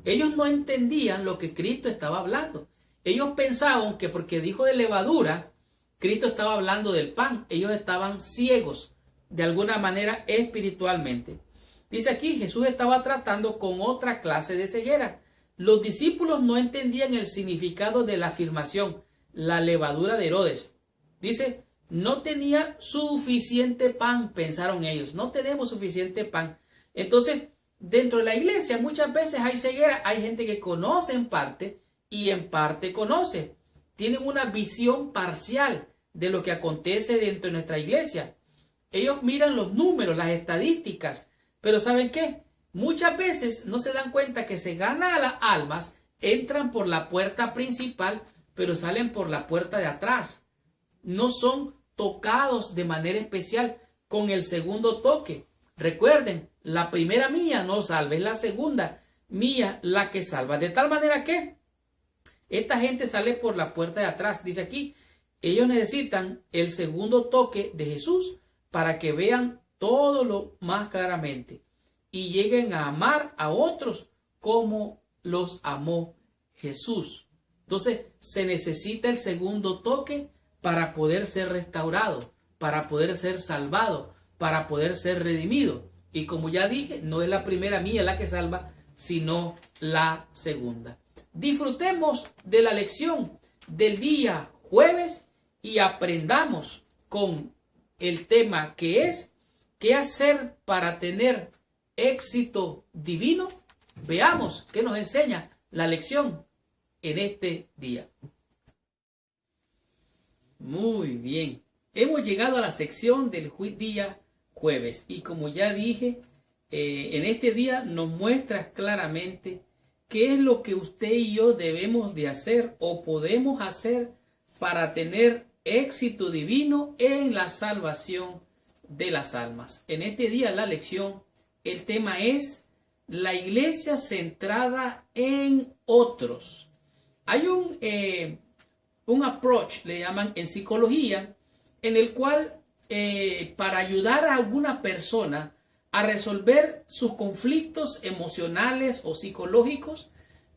Ellos no entendían lo que Cristo estaba hablando. Ellos pensaban que porque dijo de levadura, Cristo estaba hablando del pan. Ellos estaban ciegos de alguna manera espiritualmente. Dice aquí, Jesús estaba tratando con otra clase de ceguera. Los discípulos no entendían el significado de la afirmación, la levadura de Herodes. Dice, no tenía suficiente pan, pensaron ellos. No tenemos suficiente pan. Entonces, dentro de la iglesia muchas veces hay ceguera. Hay gente que conoce en parte y en parte conoce. Tienen una visión parcial de lo que acontece dentro de nuestra iglesia. Ellos miran los números, las estadísticas, pero ¿saben qué? Muchas veces no se dan cuenta que se ganan a las almas, entran por la puerta principal, pero salen por la puerta de atrás. No son tocados de manera especial con el segundo toque. Recuerden, la primera milla no salva, es la segunda milla la que salva. De tal manera que esta gente sale por la puerta de atrás. Dice aquí, ellos necesitan el segundo toque de Jesús para que vean todo lo más claramente y lleguen a amar a otros como los amó Jesús. Entonces se necesita el segundo toque para poder ser restaurado, para poder ser salvado, para poder ser redimido. Y como ya dije, no es la primera milla la que salva, sino la segunda. Disfrutemos de la lección del día jueves y aprendamos con el tema que es ¿qué hacer para tener éxito divino? Veamos qué nos enseña la lección en este día. Muy bien, hemos llegado a la sección del día jueves y como ya dije, en este día nos muestra claramente qué es lo que usted y yo debemos de hacer o podemos hacer para tener éxito divino en la salvación de las almas. En este día la lección, el tema es la iglesia centrada en otros. Hay un approach, le llaman en psicología, en el cual para ayudar a alguna persona a resolver sus conflictos emocionales o psicológicos,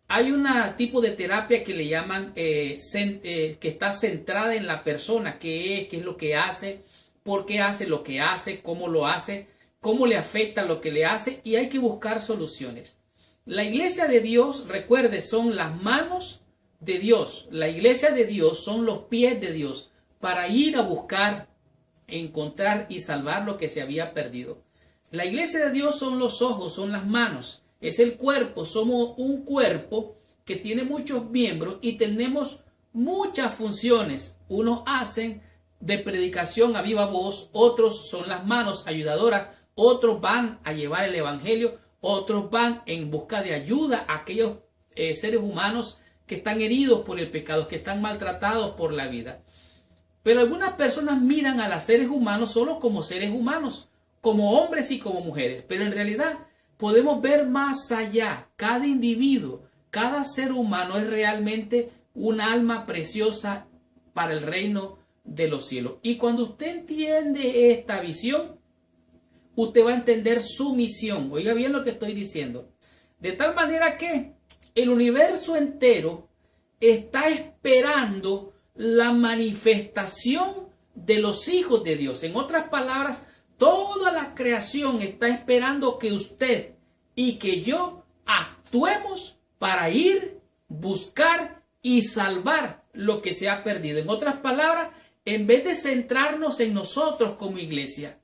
hay un tipo de terapia que le llaman que está centrada en la persona, qué es lo que hace, por qué hace lo que hace, cómo lo hace, cómo le afecta lo que le hace, y hay que buscar soluciones. La iglesia de Dios, recuerde, son las manos de Dios. La iglesia de Dios son los pies de Dios para ir a buscar, encontrar y salvar lo que se había perdido. La iglesia de Dios son los ojos, son las manos, es el cuerpo. Somos un cuerpo que tiene muchos miembros y tenemos muchas funciones. Unos hacen de predicación a viva voz, otros son las manos ayudadoras, otros van a llevar el evangelio, otros van en busca de ayuda a aquellos seres humanos que están heridos por el pecado, que están maltratados por la vida. Pero algunas personas miran a los seres humanos solo como seres humanos, como hombres y como mujeres. Pero en realidad podemos ver más allá. Cada individuo, cada ser humano es realmente un alma preciosa para el reino de los cielos. Y cuando usted entiende esta visión, usted va a entender su misión. Oiga bien lo que estoy diciendo. De tal manera que el universo entero está esperando la manifestación de los hijos de Dios. En otras palabras, toda la creación está esperando que usted y que yo actuemos para ir, buscar y salvar lo que se ha perdido. En otras palabras, en vez de centrarnos en nosotros como iglesia,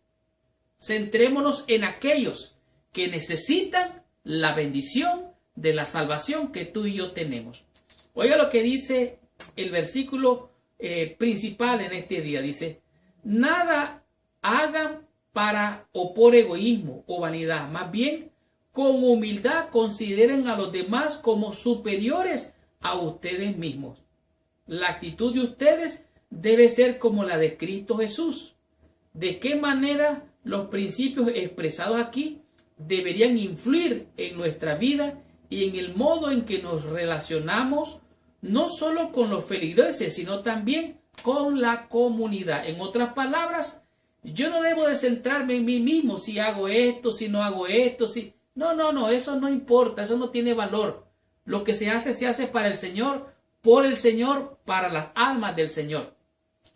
centrémonos en aquellos que necesitan la bendición de la salvación que tú y yo tenemos. Oiga lo que dice el versículo principal en este día. Dice, nada hagan para o por egoísmo o vanidad, más bien con humildad consideren a los demás como superiores a ustedes mismos. La actitud de ustedes debe ser como la de Cristo Jesús. ¿De qué manera los principios expresados aquí deberían influir en nuestra vida y en el modo en que nos relacionamos no solo con los feligreses, sino también con la comunidad? En otras palabras, yo no debo de centrarme en mí mismo, si hago esto, si no hago esto, si... No, eso no importa, eso no tiene valor. Lo que se hace para el Señor, por el Señor, para las almas del Señor.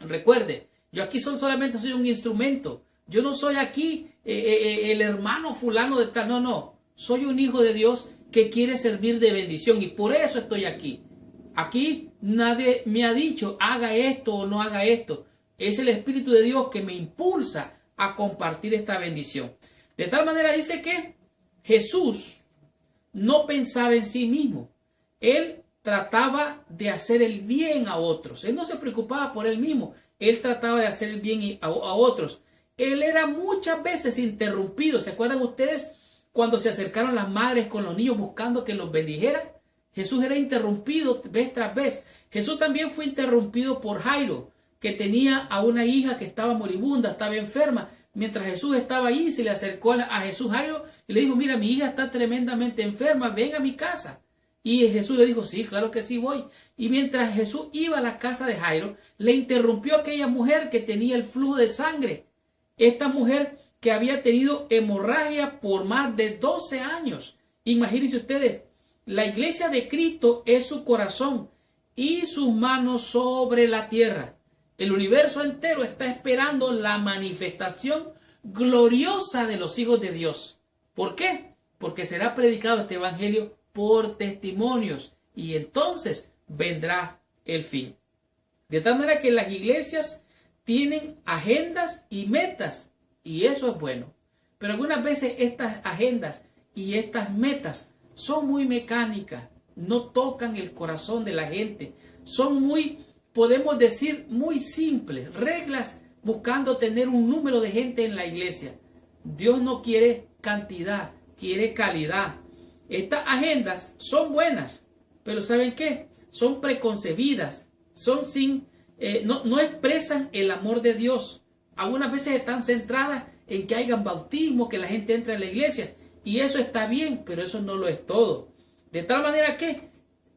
Recuerde, yo aquí solamente soy un instrumento. Yo no soy aquí el hermano fulano de tal, no. Soy un hijo de Dios que quiere servir de bendición y por eso estoy aquí. Aquí nadie me ha dicho haga esto o no haga esto. Es el Espíritu de Dios que me impulsa a compartir esta bendición. De tal manera dice que Jesús no pensaba en sí mismo. Él trataba de hacer el bien a otros. Él no se preocupaba por él mismo. Él trataba de hacer el bien a otros. Él era muchas veces interrumpido. ¿Se acuerdan ustedes cuando se acercaron las madres con los niños buscando que los bendijera? Jesús era interrumpido vez tras vez. Jesús también fue interrumpido por Jairo, que tenía a una hija que estaba moribunda, estaba enferma. Mientras Jesús estaba ahí, se le acercó a Jesús Jairo y le dijo, mira, mi hija está tremendamente enferma, ven a mi casa. Y Jesús le dijo, sí, claro que sí voy. Y mientras Jesús iba a la casa de Jairo, le interrumpió aquella mujer que tenía el flujo de sangre. Esta mujer que había tenido hemorragia por más de 12 años. Imagínense ustedes, la iglesia de Cristo es su corazón y sus manos sobre la tierra. El universo entero está esperando la manifestación gloriosa de los hijos de Dios. ¿Por qué? Porque será predicado este evangelio por testimonios y entonces vendrá el fin. De tal manera que las iglesias tienen agendas y metas y eso es bueno. Pero algunas veces estas agendas y estas metas son muy mecánicas, no tocan el corazón de la gente, son muy, podemos decir, muy simples, reglas buscando tener un número de gente en la iglesia. Dios no quiere cantidad, quiere calidad. Estas agendas son buenas, pero ¿saben qué? Son preconcebidas, son no expresan el amor de Dios. Algunas veces están centradas en que haya bautismo, que la gente entre a la iglesia, y eso está bien, pero eso no lo es todo. De tal manera que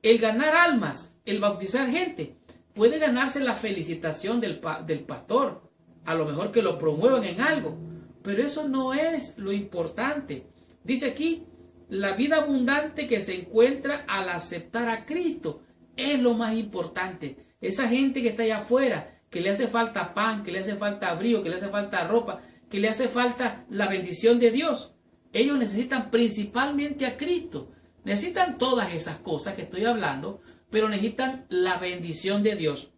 el ganar almas, el bautizar gente, puede ganarse la felicitación del pastor, a lo mejor que lo promuevan en algo, pero eso no es lo importante. Dice aquí, la vida abundante que se encuentra al aceptar a Cristo es lo más importante. Esa gente que está allá afuera, que le hace falta pan, que le hace falta abrigo, que le hace falta ropa, que le hace falta la bendición de Dios, ellos necesitan principalmente a Cristo. Necesitan todas esas cosas que estoy hablando, pero necesitan la bendición de Dios.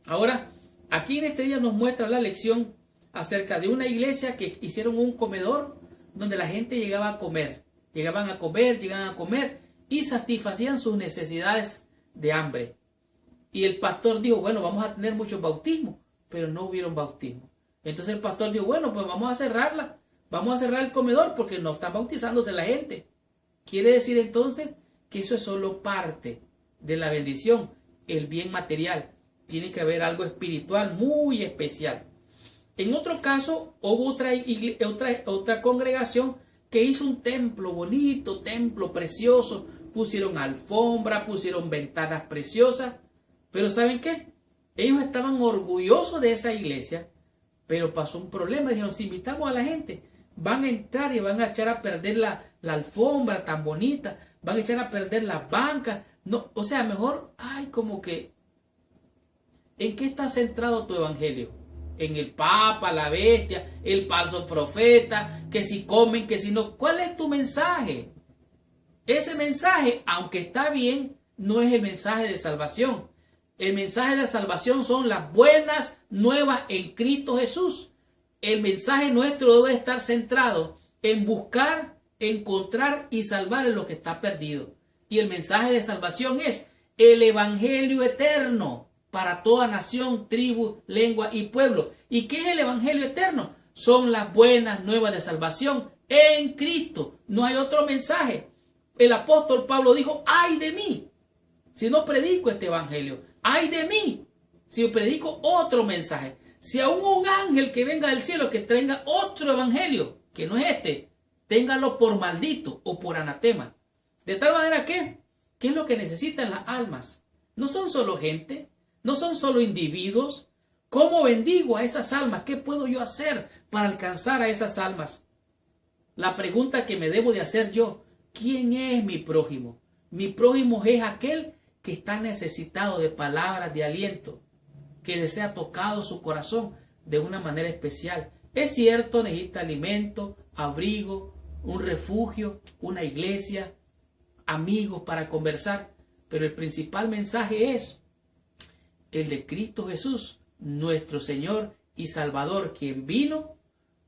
Ahora, aquí en este día nos muestra la lección acerca de una iglesia que hicieron un comedor donde la gente llegaba a comer. Llegaban a comer y satisfacían sus necesidades de hambre. Y el pastor dijo, bueno, vamos a tener muchos bautismos, pero no hubieron bautismo. Entonces el pastor dijo, bueno, pues vamos a cerrarla. Vamos a cerrar el comedor porque no están bautizándose la gente. Quiere decir entonces que eso es solo parte de la bendición, el bien material. tiene que haber algo espiritual muy especial. En otro caso, hubo otra congregación que hizo un templo bonito, templo precioso, pusieron alfombra, pusieron ventanas preciosas, pero ¿saben qué? Ellos estaban orgullosos de esa iglesia, pero pasó un problema. Dijeron, si invitamos a la gente, van a entrar y van a echar a perder la alfombra tan bonita, van a echar a perder las bancas. No, o sea, mejor, como que, ¿en qué está centrado tu evangelio? En el Papa, la bestia, el falso profeta, que si comen, que si no. ¿Cuál es tu mensaje? Ese mensaje, aunque está bien, no es el mensaje de salvación. El mensaje de salvación son las buenas nuevas en Cristo Jesús. El mensaje nuestro debe estar centrado en buscar, encontrar y salvar lo que está perdido. Y el mensaje de salvación es el evangelio eterno para toda nación, tribu, lengua y pueblo. ¿Y qué es el evangelio eterno? Son las buenas nuevas de salvación en Cristo. No hay otro mensaje. El apóstol Pablo dijo, ¡ay de mí! Si no predico este evangelio, ¡ay de mí! Si predico otro mensaje. Si aún un ángel que venga del cielo que traiga otro evangelio, que no es este, téngalo por maldito o por anatema. De tal manera que, ¿qué es lo que necesitan las almas? No son solo gente, no son solo individuos. ¿Cómo bendigo a esas almas? ¿Qué puedo yo hacer para alcanzar a esas almas? La pregunta que me debo de hacer yo, ¿quién es mi prójimo? Mi prójimo es aquel que está necesitado de palabras de aliento, que desea tocado su corazón de una manera especial. Es cierto, necesita alimento, abrigo, un refugio, una iglesia, amigos para conversar, pero el principal mensaje es el de Cristo Jesús, nuestro Señor y Salvador, quien vino,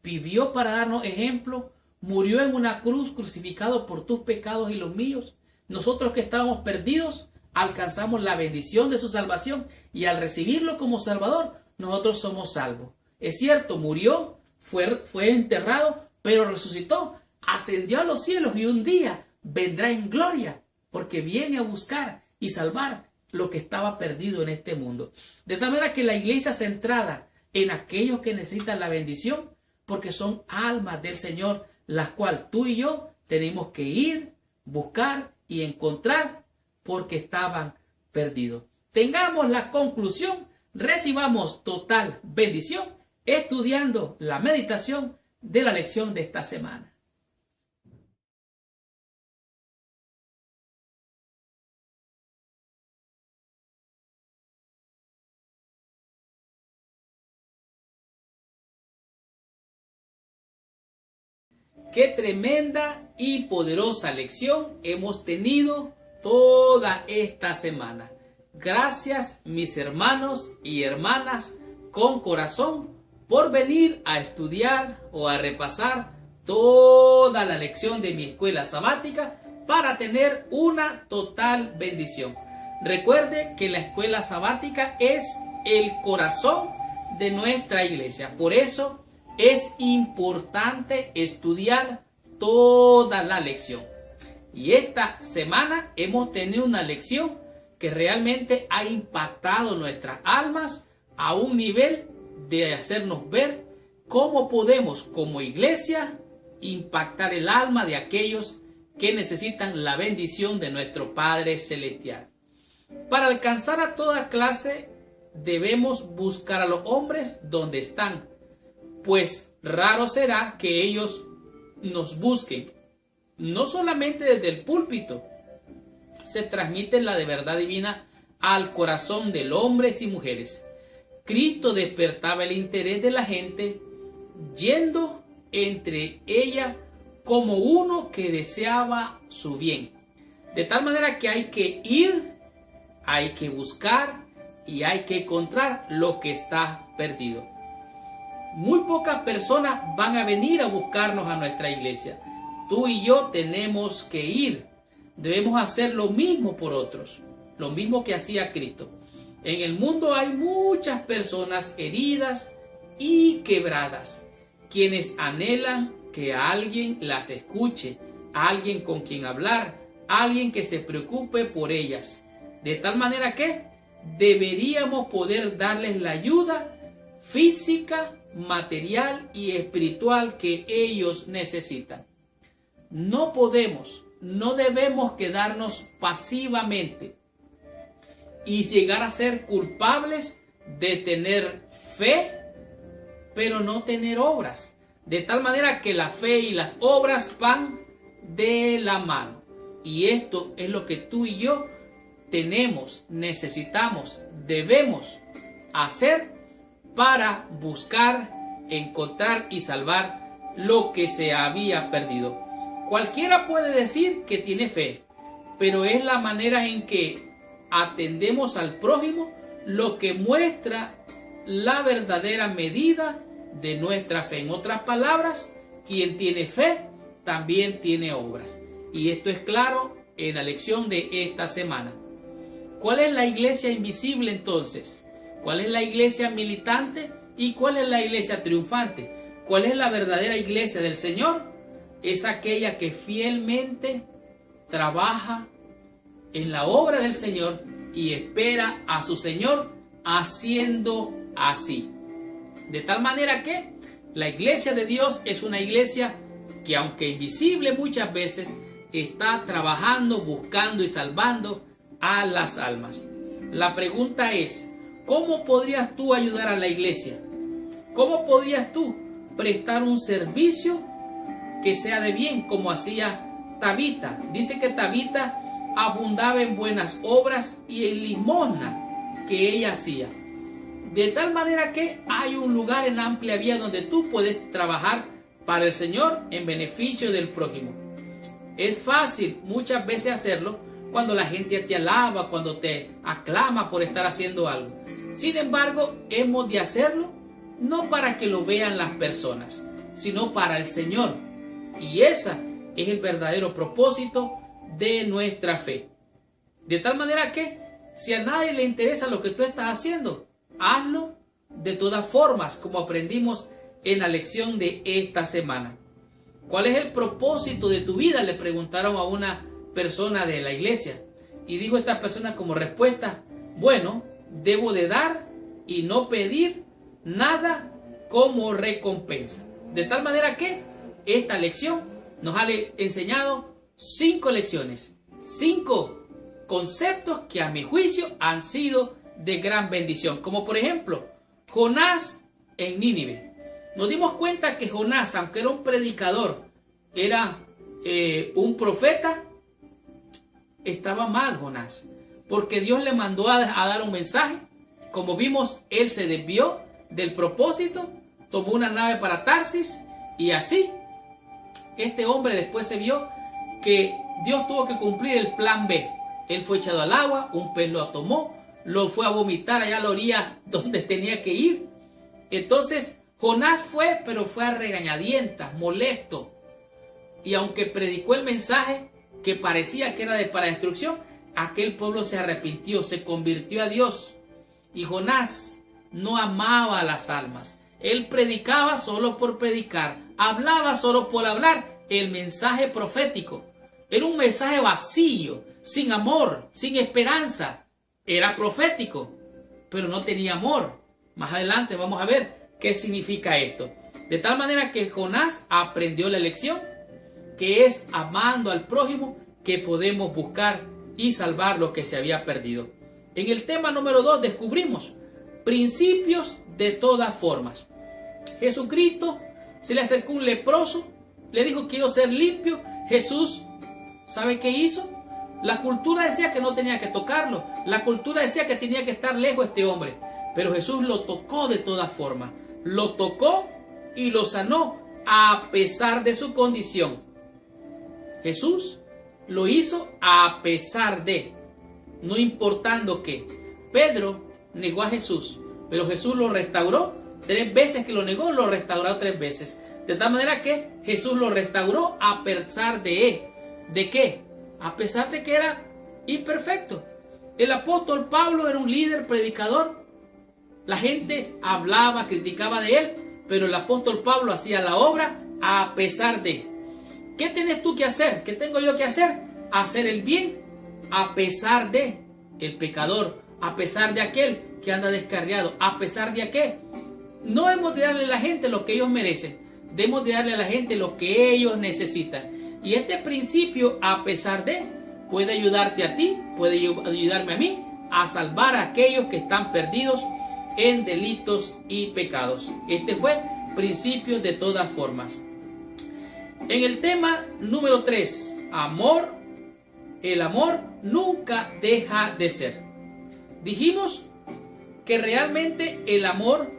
vivió para darnos ejemplo, murió en una cruz crucificado por tus pecados y los míos. Nosotros que estábamos perdidos, alcanzamos la bendición de su salvación y al recibirlo como Salvador, nosotros somos salvos. Es cierto, murió, fue enterrado, pero resucitó, ascendió a los cielos y un día vendrá en gloria porque viene a buscar y salvar lo que estaba perdido en este mundo. De tal manera que la iglesia centrada en aquellos que necesitan la bendición, porque son almas del Señor, las cuales tú y yo tenemos que ir, buscar y encontrar porque estaban perdidos. Tengamos la conclusión, recibamos total bendición estudiando la meditación de la lección de esta semana. Qué tremenda y poderosa lección hemos tenido toda esta semana. Gracias, mis hermanos y hermanas con corazón, por venir a estudiar o a repasar toda la lección de mi escuela sabática para tener una total bendición. Recuerde que la escuela sabática es el corazón de nuestra iglesia. Por eso es importante estudiar toda la lección. Y esta semana hemos tenido una lección que realmente ha impactado nuestras almas a un nivel de hacernos ver cómo podemos como iglesia impactar el alma de aquellos que necesitan la bendición de nuestro Padre Celestial. Para alcanzar a toda clase debemos buscar a los hombres donde están, pues raro será que ellos nos busquen. No solamente desde el púlpito se transmite la de verdad divina al corazón de hombres y mujeres. Cristo despertaba el interés de la gente yendo entre ella como uno que deseaba su bien. De tal manera que hay que ir, hay que buscar y hay que encontrar lo que está perdido. Muy pocas personas van a venir a buscarnos a nuestra iglesia. Tú y yo tenemos que ir. Debemos hacer lo mismo por otros, lo mismo que hacía Cristo. En el mundo hay muchas personas heridas y quebradas, quienes anhelan que alguien las escuche, alguien con quien hablar, alguien que se preocupe por ellas. De tal manera que deberíamos poder darles la ayuda física, material y espiritual que ellos necesitan. No debemos quedarnos pasivamente y llegar a ser culpables de tener fe, pero no tener obras. De tal manera que la fe y las obras van de la mano. Y esto es lo que tú y yo tenemos, necesitamos, debemos hacer para buscar, encontrar y salvar lo que se había perdido. Cualquiera puede decir que tiene fe, pero es la manera en que atendemos al prójimo lo que muestra la verdadera medida de nuestra fe. En otras palabras, quien tiene fe también tiene obras. Y esto es claro en la lección de esta semana. ¿Cuál es la iglesia invisible entonces? ¿Cuál es la iglesia militante? ¿Y cuál es la iglesia triunfante? ¿Cuál es la verdadera iglesia del Señor? Es aquella que fielmente trabaja en la obra del Señor y espera a su Señor haciendo así. De tal manera que la iglesia de Dios es una iglesia que, aunque invisible muchas veces, está trabajando, buscando y salvando a las almas. La pregunta es, ¿cómo podrías tú ayudar a la iglesia? ¿Cómo podrías tú prestar un servicio que sea de bien, como hacía Tabita? Dice que Tabita abundaba en buenas obras y en limosna que ella hacía. De tal manera que hay un lugar en amplia vía donde tú puedes trabajar para el Señor en beneficio del prójimo. Es fácil muchas veces hacerlo cuando la gente te alaba, cuando te aclama por estar haciendo algo. Sin embargo, hemos de hacerlo no para que lo vean las personas, sino para el Señor. Y ese es el verdadero propósito de nuestra fe. De tal manera que si a nadie le interesa lo que tú estás haciendo, hazlo de todas formas, como aprendimos en la lección de esta semana. ¿Cuál es el propósito de tu vida?, le preguntaron a una persona de la iglesia. Y dijo esta persona como respuesta: bueno, debo de dar y no pedir nada como recompensa. De tal manera que esta lección nos ha enseñado 5 lecciones, 5 conceptos que a mi juicio han sido de gran bendición. Como por ejemplo, Jonás en Nínive. Nos dimos cuenta que Jonás, aunque era un predicador, era un profeta, estaba mal Jonás, porque Dios le mandó a dar un mensaje. Como vimos, él se desvió del propósito, tomó una nave para Tarsis, y así este hombre después se vio que Dios tuvo que cumplir el plan B. Él fue echado al agua, un pez lo tomó, lo fue a vomitar allá a la orilla donde tenía que ir. Entonces Jonás fue, pero fue a regañadientas, molesto. Y aunque predicó el mensaje que parecía que era para destrucción, aquel pueblo se arrepintió, se convirtió a Dios. Y Jonás no amaba a las almas. Él predicaba solo por predicar, hablaba solo por hablar. El mensaje profético era un mensaje vacío, sin amor, sin esperanza. Era profético, pero no tenía amor. Más adelante vamos a ver qué significa esto. De tal manera que Jonás aprendió la lección, que es amando al prójimo que podemos buscar y salvar lo que se había perdido. En el tema número 2 descubrimos principios de todas formas. Jesucristo se le acercó un leproso, le dijo: quiero ser limpio. Jesús, ¿sabe qué hizo? La cultura decía que no tenía que tocarlo. La cultura decía que tenía que estar lejos este hombre. Pero Jesús lo tocó de todas formas. Lo tocó y lo sanó a pesar de su condición. Jesús lo hizo a pesar de, no importando qué. Pedro negó a Jesús, pero Jesús lo restauró. 3 veces que lo negó, lo restauró 3 veces. De tal manera que Jesús lo restauró a pesar de qué. A pesar de que era imperfecto. El apóstol Pablo era un líder, predicador. La gente hablaba, criticaba de él, pero el apóstol Pablo hacía la obra a pesar de. ¿Qué tienes tú que hacer? ¿Qué tengo yo que hacer? Hacer el bien a pesar de. El pecador a pesar de aquel que anda descarriado, a pesar de aquel. No hemos de darle a la gente lo que ellos merecen, debemos de darle a la gente lo que ellos necesitan. Y este principio, a pesar de, puede ayudarte a ti, puede ayudarme a mí a salvar a aquellos que están perdidos en delitos y pecados. Este fue principio de todas formas. En el tema número 3, amor, el amor nunca deja de ser. Dijimos que realmente el amor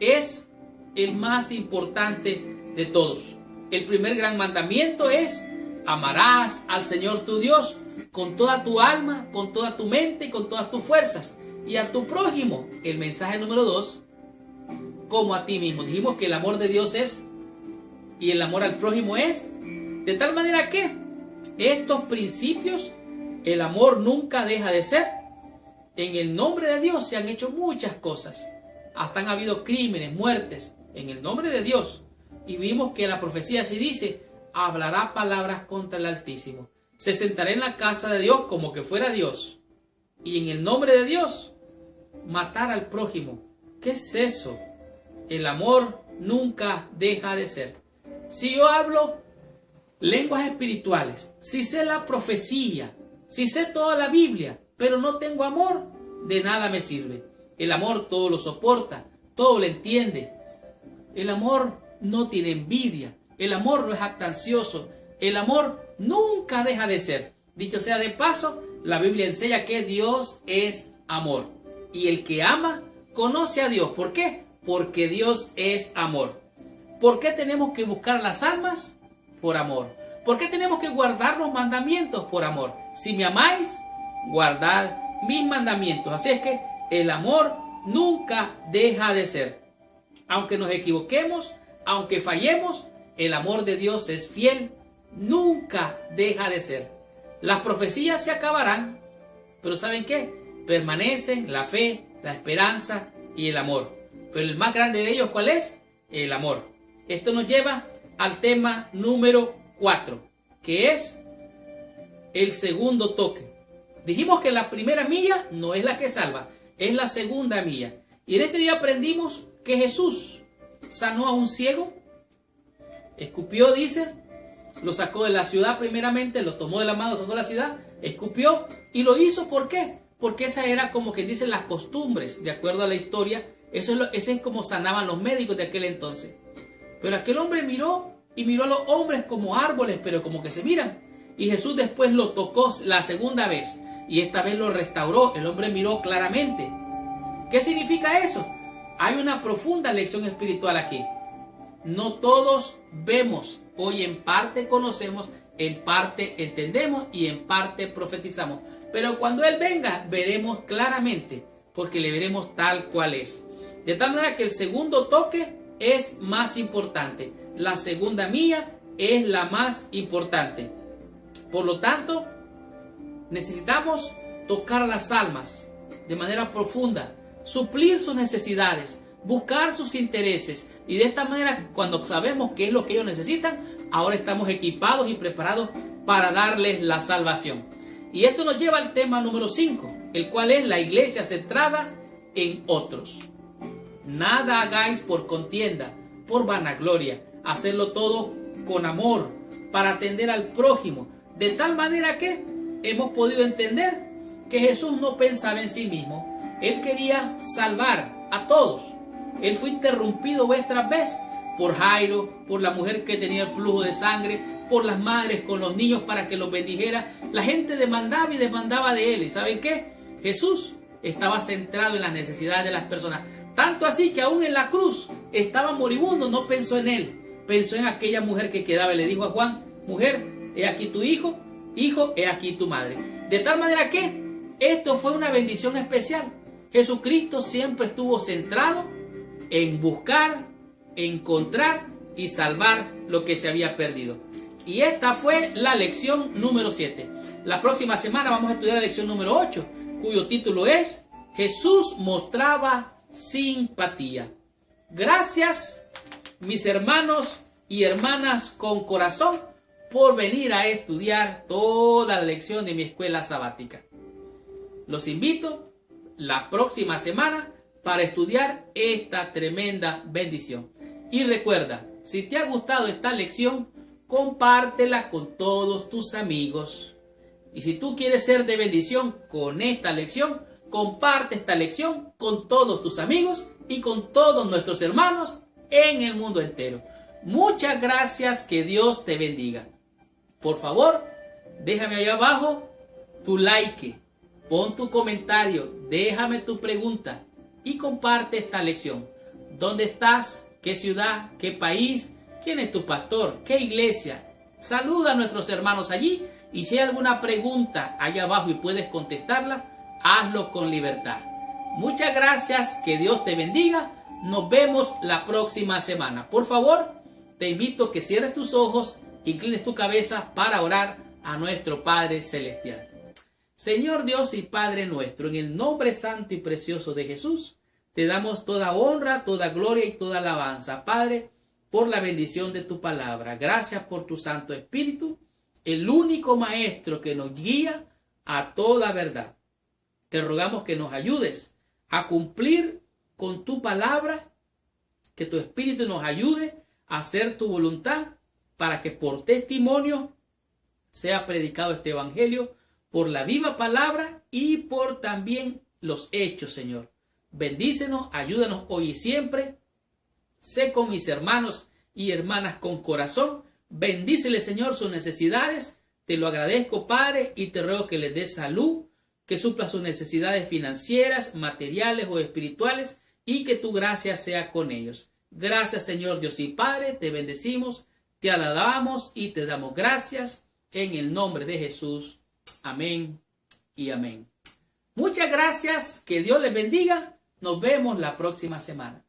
es el más importante de todos. El primer gran mandamiento es: amarás al Señor tu Dios con toda tu alma, con toda tu mente y con todas tus fuerzas, y a tu prójimo, el mensaje número 2, como a ti mismo. Dijimos que el amor de Dios es, y el amor al prójimo es, de tal manera que estos principios, el amor nunca deja de ser. En el nombre de Dios se han hecho muchas cosas, hasta han habido crímenes, muertes, en el nombre de Dios. Y vimos que la profecía se dice: hablará palabras contra el Altísimo, se sentará en la casa de Dios como que fuera Dios, y en el nombre de Dios matar al prójimo. ¿Qué es eso? El amor nunca deja de ser. Si yo hablo lenguas espirituales, si sé la profecía, si sé toda la Biblia, pero no tengo amor, de nada me sirve. El amor todo lo soporta, todo lo entiende. El amor no tiene envidia, el amor no es jactancioso, el amor nunca deja de ser. Dicho sea de paso, la Biblia enseña que Dios es amor, y el que ama conoce a Dios. ¿Por qué? Porque Dios es amor. ¿Por qué tenemos que buscar las almas? Por amor. ¿Por qué tenemos que guardar los mandamientos? Por amor. Si me amáis, guardad mis mandamientos. Así es que el amor nunca deja de ser. Aunque nos equivoquemos, aunque fallemos, el amor de Dios es fiel, nunca deja de ser. Las profecías se acabarán, pero ¿saben qué? Permanecen la fe, la esperanza y el amor. Pero el más grande de ellos, ¿cuál es? El amor. Esto nos lleva al tema número 4, que es el segundo toque. Dijimos que la primera milla no es la que salva, es la segunda milla. Y en este día aprendimos que Jesús sanó a un ciego, escupió, dice, lo sacó de la ciudad primeramente, lo tomó de la mano, lo sacó de la ciudad, escupió, y lo hizo, ¿por qué? Porque esa era como que dicen las costumbres, de acuerdo a la historia. Ese es como sanaban los médicos de aquel entonces. Pero aquel hombre miró y miró a los hombres como árboles, pero como que se miran. Y Jesús después lo tocó la segunda vez, y esta vez lo restauró. El hombre miró claramente. ¿Qué significa eso? Hay una profunda lección espiritual aquí. No todos vemos, hoy en parte conocemos, en parte entendemos y en parte profetizamos. Pero cuando Él venga, veremos claramente, porque le veremos tal cual es. De tal manera que el segundo toque es más importante. La segunda milla es la más importante. Por lo tanto, necesitamos tocar a las almas de manera profunda, suplir sus necesidades, buscar sus intereses, y de esta manera, cuando sabemos qué es lo que ellos necesitan, ahora estamos equipados y preparados para darles la salvación. Y esto nos lleva al tema número 5, el cual es la iglesia centrada en otros. Nada hagáis por contienda, por vanagloria, hacerlo todo con amor, para atender al prójimo, de tal manera que hemos podido entender que Jesús no pensaba en sí mismo. Él quería salvar a todos. Él fue interrumpido vuestras veces por Jairo, por la mujer que tenía el flujo de sangre, por las madres con los niños para que los bendijera. La gente demandaba y demandaba de Él. ¿Y saben qué? Jesús estaba centrado en las necesidades de las personas. Tanto así que aún en la cruz estaba moribundo, no pensó en Él. Pensó en aquella mujer que quedaba y le dijo a Juan: mujer, he aquí tu hijo, hijo, he aquí tu madre. De tal manera que esto fue una bendición especial. Jesucristo siempre estuvo centrado en buscar, encontrar y salvar lo que se había perdido. Y esta fue la lección número 7. La próxima semana vamos a estudiar la lección número 8, cuyo título es Jesús mostraba simpatía. Gracias, mis hermanos y hermanas con corazón, por venir a estudiar toda la lección de mi escuela sabática. Los invito la próxima semana para estudiar esta tremenda bendición. Y recuerda, si te ha gustado esta lección, compártela con todos tus amigos. Y si tú quieres ser de bendición con esta lección, comparte esta lección con todos tus amigos y con todos nuestros hermanos en el mundo entero. Muchas gracias, que Dios te bendiga. Por favor, déjame ahí abajo tu like, pon tu comentario, déjame tu pregunta y comparte esta lección. ¿Dónde estás? ¿Qué ciudad? ¿Qué país? ¿Quién es tu pastor? ¿Qué iglesia? Saluda a nuestros hermanos allí, y si hay alguna pregunta allá abajo y puedes contestarla, hazlo con libertad. Muchas gracias, que Dios te bendiga. Nos vemos la próxima semana. Por favor, te invito a que cierres tus ojos, inclines tu cabeza para orar a nuestro Padre Celestial. Señor Dios y Padre nuestro, en el nombre santo y precioso de Jesús, te damos toda honra, toda gloria y toda alabanza, Padre, por la bendición de tu palabra. Gracias por tu Santo Espíritu, el único Maestro que nos guía a toda verdad. Te rogamos que nos ayudes a cumplir con tu palabra, que tu Espíritu nos ayude a hacer tu voluntad, para que por testimonio sea predicado este Evangelio, por la viva palabra y por también los hechos, Señor. Bendícenos, ayúdanos hoy y siempre. Sé con mis hermanos y hermanas con corazón. Bendícele, Señor, sus necesidades. Te lo agradezco, Padre, y te ruego que les dé salud, que supla sus necesidades financieras, materiales o espirituales, y que tu gracia sea con ellos. Gracias, Señor Dios y Padre, te bendecimos, te alabamos y te damos gracias en el nombre de Jesús. Amén y amén. Muchas gracias, que Dios les bendiga. Nos vemos la próxima semana.